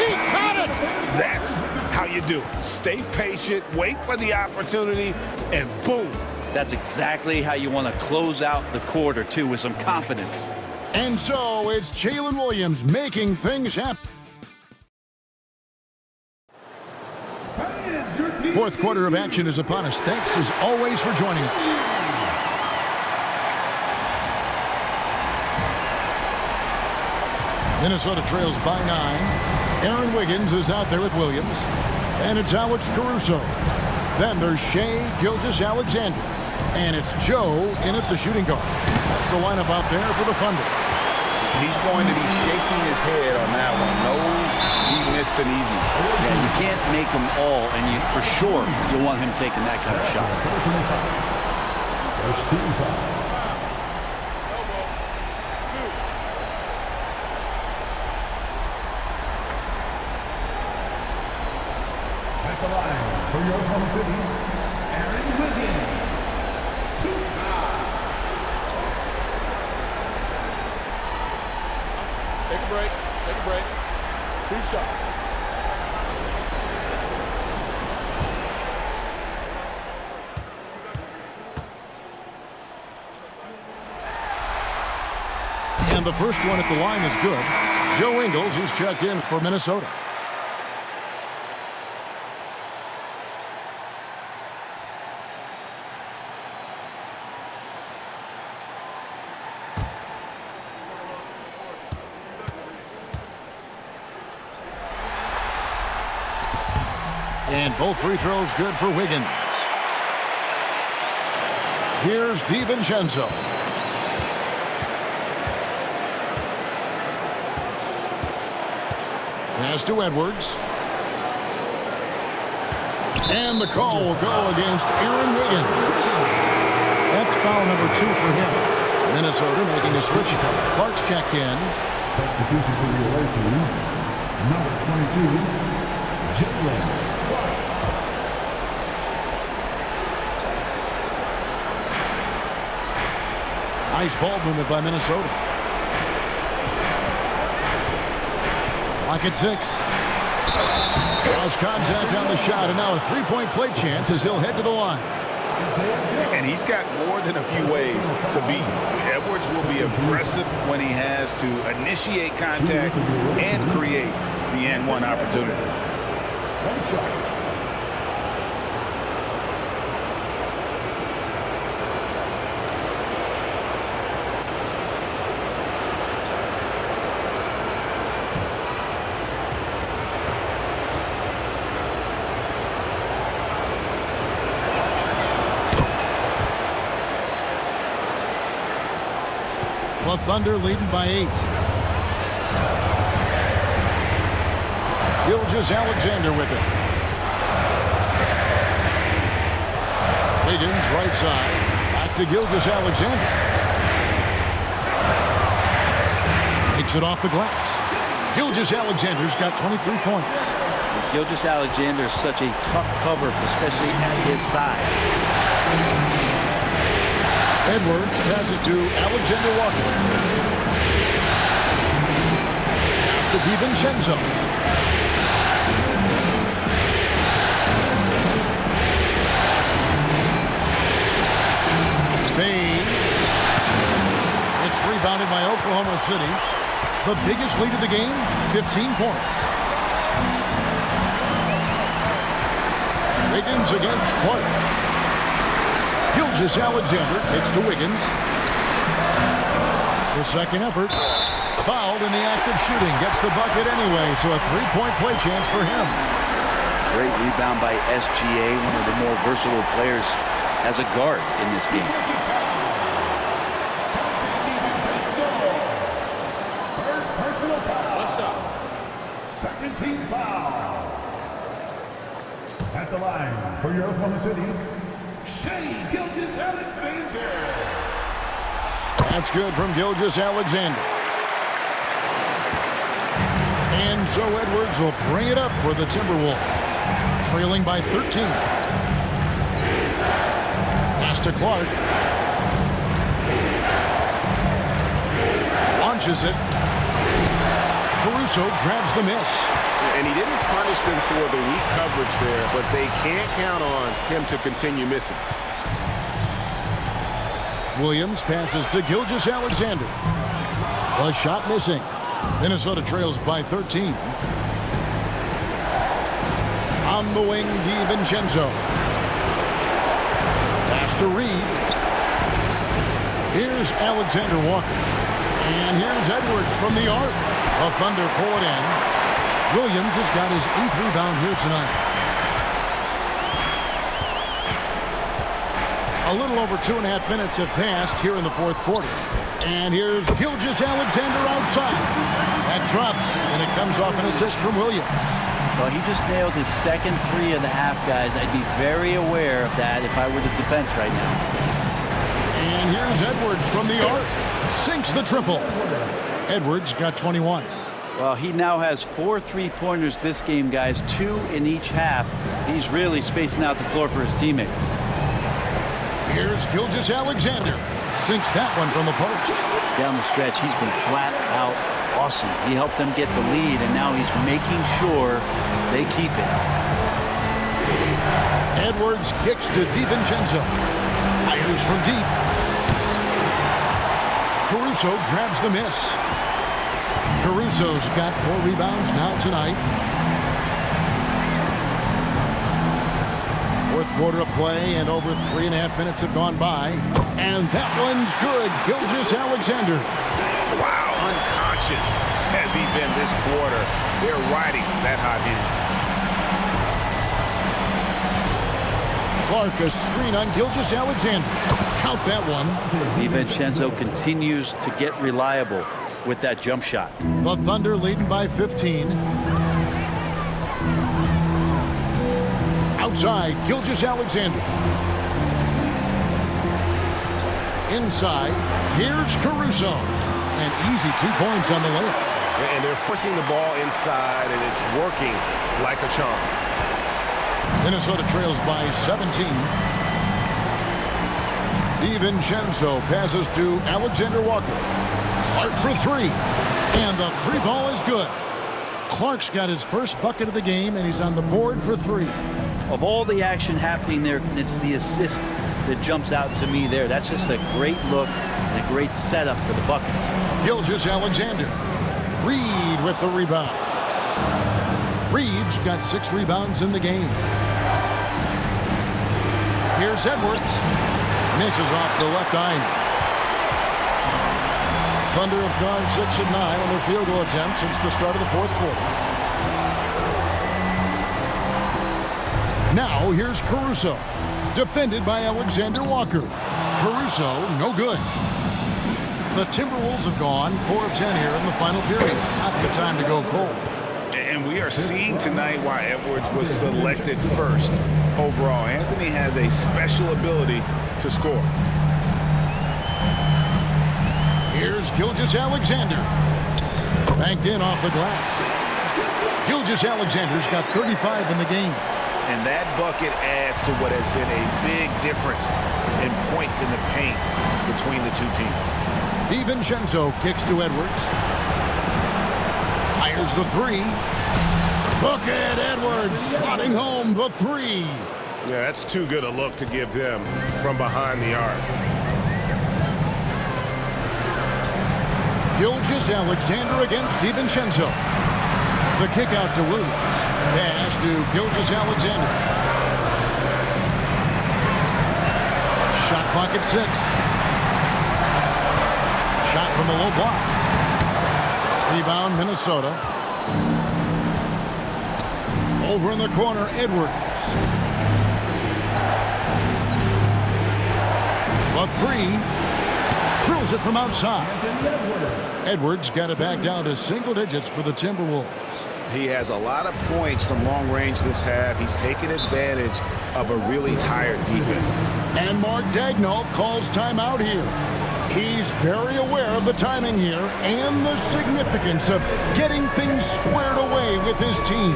He caught it! That's how you do it. Stay patient, wait for the opportunity, and boom. That's exactly how you want to close out the quarter, too, with some confidence. And so it's Jalen Williams making things happen. Fourth quarter of action is upon us. Thanks as always for joining us. Minnesota trails by 9. Aaron Wiggins is out there with Williams. And it's Alex Caruso. Then there's Shai Gilgeous-Alexander. And it's Joe in at the shooting guard. That's the lineup out there for the Thunder. He's going to be shaking his head on that one. Knows he missed an easy. Yeah, you can't make them all, and for sure you want him taking that kind of shot. First team foul. At the line for your Oklahoma City, Aaron Wiggins. 2 shots. Take a break. Take a break. 2 shots. And the first one at the line is good. Joe Ingles, who's checked in for Minnesota. And both free throws good for Wiggins. Here's DiVincenzo. Pass to Edwards. And the call will go against Aaron Wiggins. That's foul number 2 for him. Minnesota making a switch. Clark's checked in. Substitution for the away team. Number 22, Jalen. Nice ball movement by Minnesota. Lock at 6. Cross contact on the shot, and now a three-point play chance as he'll head to the line. And he's got more than a few ways to beat you. Edwards will be aggressive when he has to initiate contact and create the and-one opportunity. One shot. The Thunder leading by 8. Gilgeous-Alexander with it. Wiggins right side. Back to Gilgeous-Alexander. Takes it off the glass. Gilgeous-Alexander's got 23 points. Gilgeous-Alexander is such a tough cover, especially at his size. Edwards passes to Alexander Walker. Pass to DiVincenzo. Fades. It's rebounded by Oklahoma City. The biggest lead of the game, 15 points. Wiggins against Clark. Gilgeous-Alexander takes to Wiggins. The second effort. Fouled in the act of shooting. Gets the bucket anyway, so a three-point play chance for him. Great rebound by SGA, one of the more versatile players as a guard in this game. First personal foul. What's up? Second team foul. At the line for your Oklahoma City, Shai Gilgeous-Alexander. That's good from Gilgeous-Alexander. And so Edwards will bring it up for the Timberwolves, trailing by 13. Pass to Clark. Launches it. Caruso grabs the miss. And he didn't punish them for the weak coverage there, but they can't count on him to continue missing. Williams passes to Gilgeous-Alexander. A shot missing. Minnesota trails by 13. On the wing, DiVincenzo. Pass to Reed. Here's Alexander Walker. And here's Edwards from the arc. The Thunder pull it in. Williams has got his 8th rebound here tonight. A little over 2.5 minutes have passed here in the fourth quarter. And here's Gilgeous-Alexander outside. That drops, and it comes off an assist from Williams. Well, he just nailed his second three of the half, guys. I'd be very aware of that if I were the defense right now. And here's Edwards from the arc. Sinks the triple. Edwards got 21. Well, he now has 4 3-pointers this game, guys, 2 in each half. He's really spacing out the floor for his teammates. Here's Gilgeous-Alexander. Sinks that one from the post. Down the stretch, he's been flat out awesome. He helped them get the lead, and now he's making sure they keep it. Edwards kicks to DiVincenzo. Fires from deep. Caruso grabs the miss. Caruso's got 4 rebounds now tonight. Fourth quarter of play, and over 3.5 minutes have gone by. And that one's good. Gilgeous-Alexander. Wow, unconscious has he been this quarter. They're riding that hot hand. Clark, a screen on Gilgeous-Alexander. Count that one. DiVincenzo continues to get reliable with that jump shot. The Thunder leading by 15. Outside, Gilgeous-Alexander. Inside, here's Caruso. An easy 2 points on the layup. And they're pushing the ball inside, and it's working like a charm. Minnesota trails by 17. DiVincenzo passes to Alexander Walker. Clark for 3. And the 3 ball is good. Clark's got his first bucket of the game, and he's on the board for 3. Of all the action happening there, it's the assist that jumps out to me there. That's just a great look and a great setup for the bucket. Gilgeous-Alexander. Reed with the rebound. Reed's got 6 rebounds in the game. Here's Edwards. Misses off the left eye. Thunder have gone 6 of 9 on their field goal attempts since the start of the fourth quarter. Now here's Caruso. Defended by Alexander Walker. Caruso, no good. The Timberwolves have gone 4 of 10 here in the final period. Not the time to go cold. And we are seeing tonight why Edwards was selected first overall. Anthony has a special ability to score. Here's Gilgeous-Alexander. Banked in off the glass. Gilgeous-Alexander's got 35 in the game. And that bucket adds to what has been a big difference in points in the paint between the two teams. DiVincenzo kicks to Edwards. Fires the three. Look at Edwards slotting home the three. Yeah, that's too good a look to give him from behind the arc. Gilgeous-Alexander against DiVincenzo. The kick out to Williams. Pass to Gilgeous-Alexander. Shot clock at 6. Shot from the low block. Rebound, Minnesota. Over in the corner, Edwards. The three. Drills it from outside. Edwards got it back down to single digits for the Timberwolves. He has a lot of points from long range this half. He's taken advantage of a really tired defense. And Mark Daigneault calls timeout here. He's very aware of the timing here and the significance of getting things squared away with his team.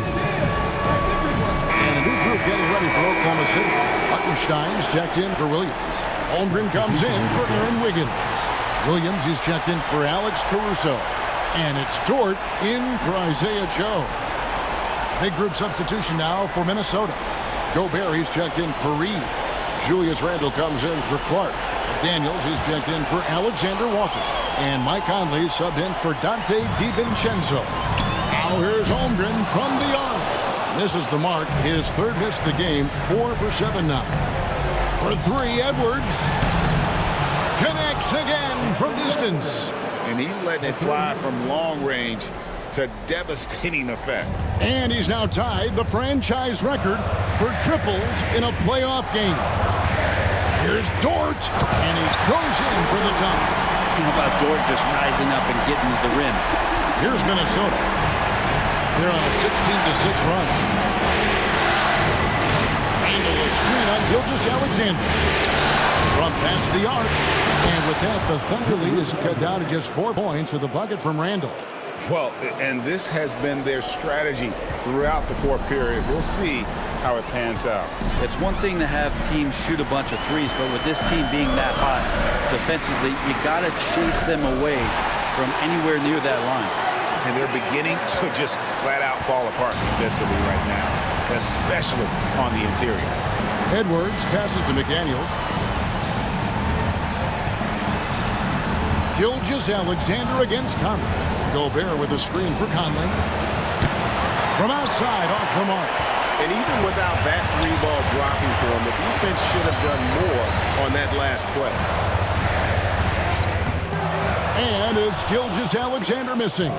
And a new group getting ready for Oklahoma City. Hartenstein's checked in for Williams. Holmgren comes in for Aaron Wiggins. Williams is checked in for Alex Caruso. And it's Dort in for Isaiah Joe. Big group substitution now for Minnesota. Gobert, he's checked in for Reed. Julius Randle comes in for Clark. Daniels is checked in for Alexander Walker. And Mike Conley subbed in for Dante DiVincenzo. Now here's Holmgren from the arc. Misses the mark. His third miss of the game. 4 for 7 now. For 3, Edwards. Connects again from distance. And he's letting it fly from long range to devastating effect. And he's now tied the franchise record for triples in a playoff game. Here's Dort, and he goes in for the top. How about Dort just rising up and getting to the rim? Here's Minnesota. They're on a 16-6 run. Randle a screen on Gilgeous-Alexander. From past the arc. And with that, the Thunder lead is cut down to just 4 points with a bucket from Randle. Well, and this has been their strategy throughout the fourth period. We'll see how it pans out. It's one thing to have teams shoot a bunch of threes, but with this team being that hot defensively, you got to chase them away from anywhere near that line. And they're beginning to just flat out fall apart defensively right now, especially on the interior. Edwards passes to McDaniels. Gilgeous-Alexander against Conley. Gobert with a screen for Conley. From outside, off the mark. And even without that 3-ball dropping for him, the defense should have done more on that last play. And it's Gilgeous-Alexander missing.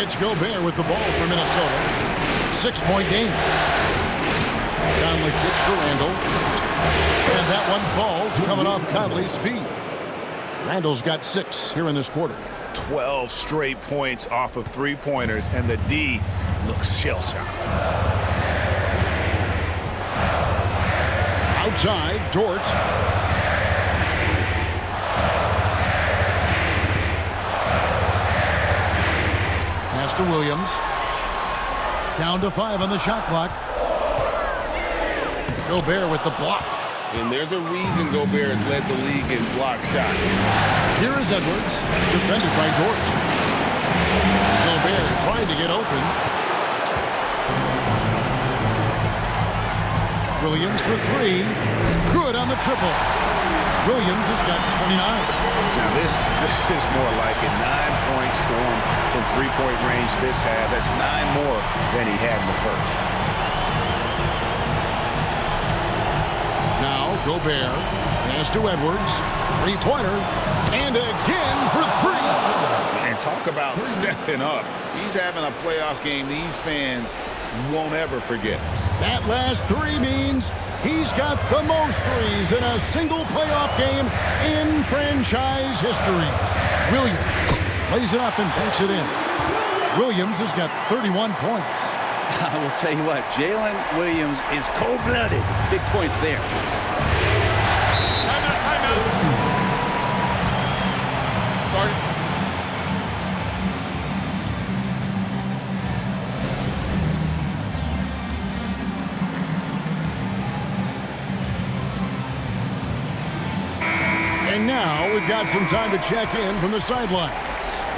It's Gobert with the ball for Minnesota. 6-point game. Conley kicks to Randle. And that one falls coming off Conley's feet. Randle's got 6 here in this quarter. 12 straight points off of 3-pointers, and the D looks shell-shocked. Outside, Dort. Pass to Williams. Down to 5 on the shot clock. Gobert with the block. And there's a reason Gobert has led the league in block shots. Here is Edwards, defended by Dort. Gobert trying to get open. Williams for 3. Good on the triple. Williams has got 29. Now this is more like it. 9 points for him from 3-point range this half. That's 9 more than he had in the first. Now Gobert, pass to Edwards, 3-pointer, and again for 3. And talk about stepping up. He's having a playoff game these fans won't ever forget. That last 3 means he's got the most threes in a single playoff game in franchise history. Williams lays it up and banks it in. Williams has got 31 points. I will tell you what, Jalen Williams is cold-blooded. Big points there. Timeout. now we've got some time to check in from the sidelines.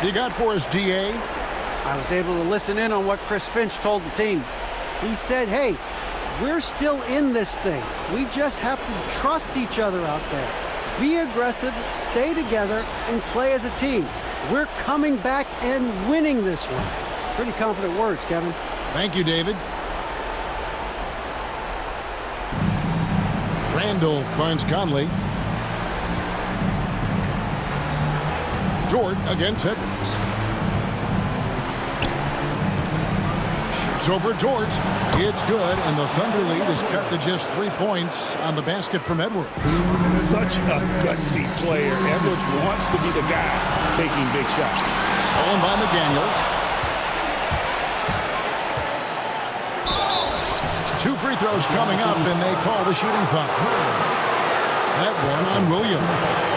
You got for us, D.A.? I was able to listen in on what Chris Finch told the team. He said, hey, we're still in this thing. We just have to trust each other out there. Be aggressive, stay together, and play as a team. We're coming back and winning this one. Pretty confident words, Kevin. Thank you, David. Randall finds Conley. Jordan against Edwards. Shoots over George. It's good, and the Thunder lead is cut to just 3 points on the basket from Edwards. Such a gutsy player. Edwards wants to be the guy taking big shots. Stolen by McDaniels. 2 free throws coming up, and they call the shooting foul. That one on Williams.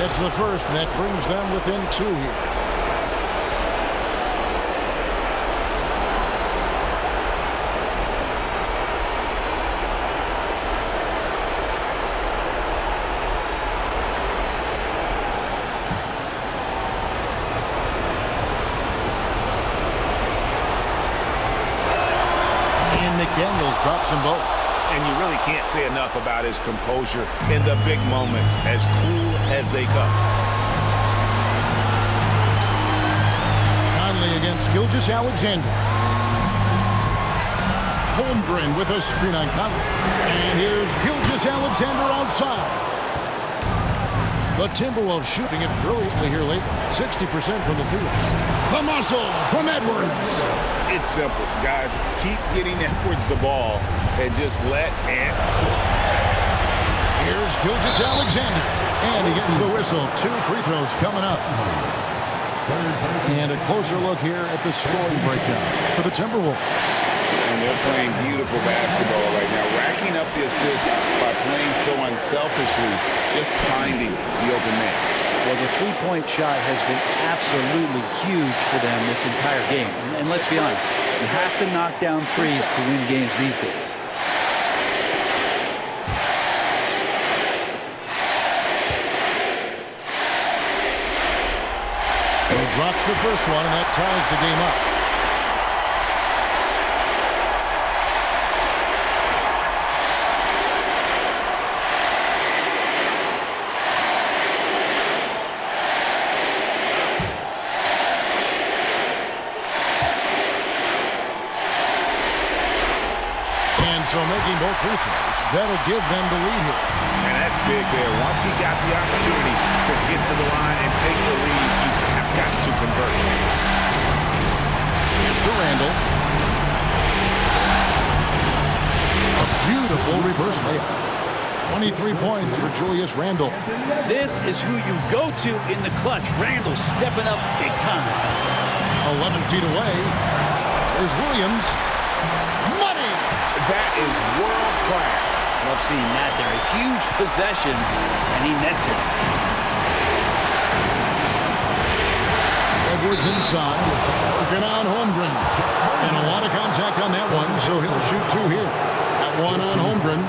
It's the first, and that brings them within 2 here. McDaniels drops them both. And you really can't say enough about his composure in the big moments, as cool as they come. Conley against Gilgeous-Alexander. Holmgren with a screen on Conley. And here's Gilgeous-Alexander outside. The Timberwolves shooting it brilliantly here lately. 60% from the field. The muscle from Edwards. It's simple, guys. Keep getting Edwards the ball and just let Ant. Here's Gilgeous-Alexander. And he gets the whistle. 2 free throws coming up. And a closer look here at the scoring breakdown for the Timberwolves. And they're playing beautiful basketball right now, racking up the assists by playing so unselfishly, just finding the open man. Well, the three-point shot has been absolutely huge for them this entire game. And let's be honest, you have to knock down threes to win games these days. He drops the first one, and that ties the game up. So making both free throws, that'll give them the lead here. And that's big there. Once he got the opportunity to get to the line and take the lead, you have got to convert. Here's to Randall. A beautiful reverse layup. 23 points for Julius Randle. This is who you go to in the clutch. Randall stepping up big time. 11 feet away. There's Williams. That is world class. Love seeing that there. A huge possession, and he nets it. Edwards inside. Working on Holmgren. And a lot of contact on that one, so he'll shoot 2 here. That one on Holmgren.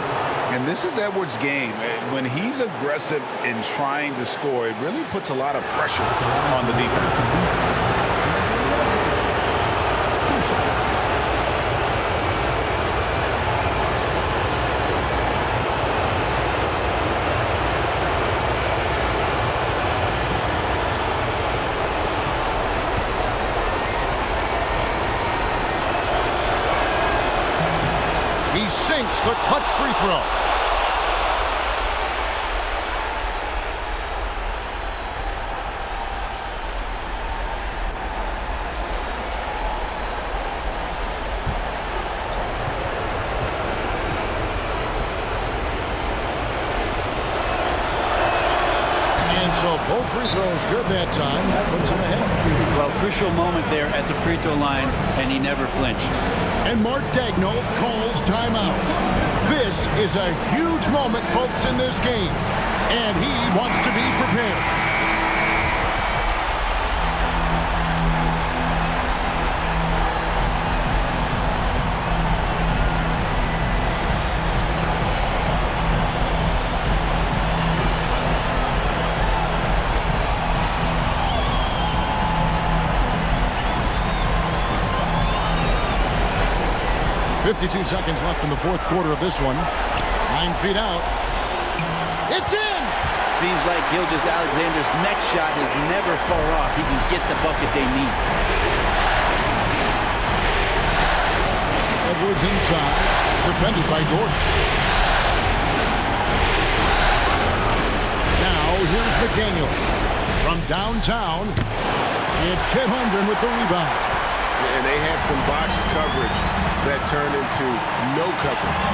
And this is Edwards' game. When he's aggressive in trying to score, it really puts a lot of pressure on the defense. He sinks the clutch free throw. And so Both free throws good that time. That puts him ahead. Well, crucial moment there at the free throw line, and he never flinched. And Mark Daigneault calls timeout. This is a huge moment, folks, in this game. And he wants to be prepared. 52 seconds left in the fourth quarter of this one. 9 feet out. It's in! Seems like Gilgeous-Alexander's next shot is never far off. He can get the bucket they need. Edwards inside, defended by Gordon. Now here's McDaniel. From downtown, it's Chet Holmgren with the rebound. And they had some botched coverage that turned into no coverage.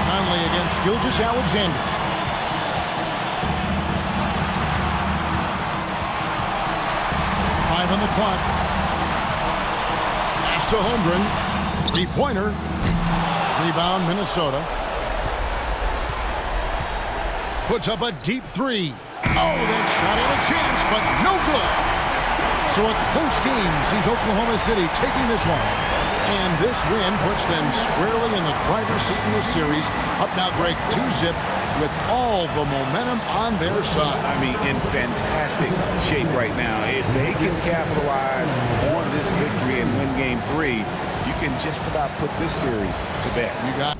Conley against Gilgeous-Alexander. Five on the clock. Pass to Holmgren. Three-pointer. Rebound, Minnesota. Puts up a deep three. Oh, that shot had a chance, but no good. So a close game sees Oklahoma City taking this one. And this win puts them squarely in the driver's seat in this series. Up now, Greg, 2-0 with all the momentum on their side. I mean, in fantastic shape right now. If they can capitalize on this victory and win game 3, you can just about put this series to bed. You got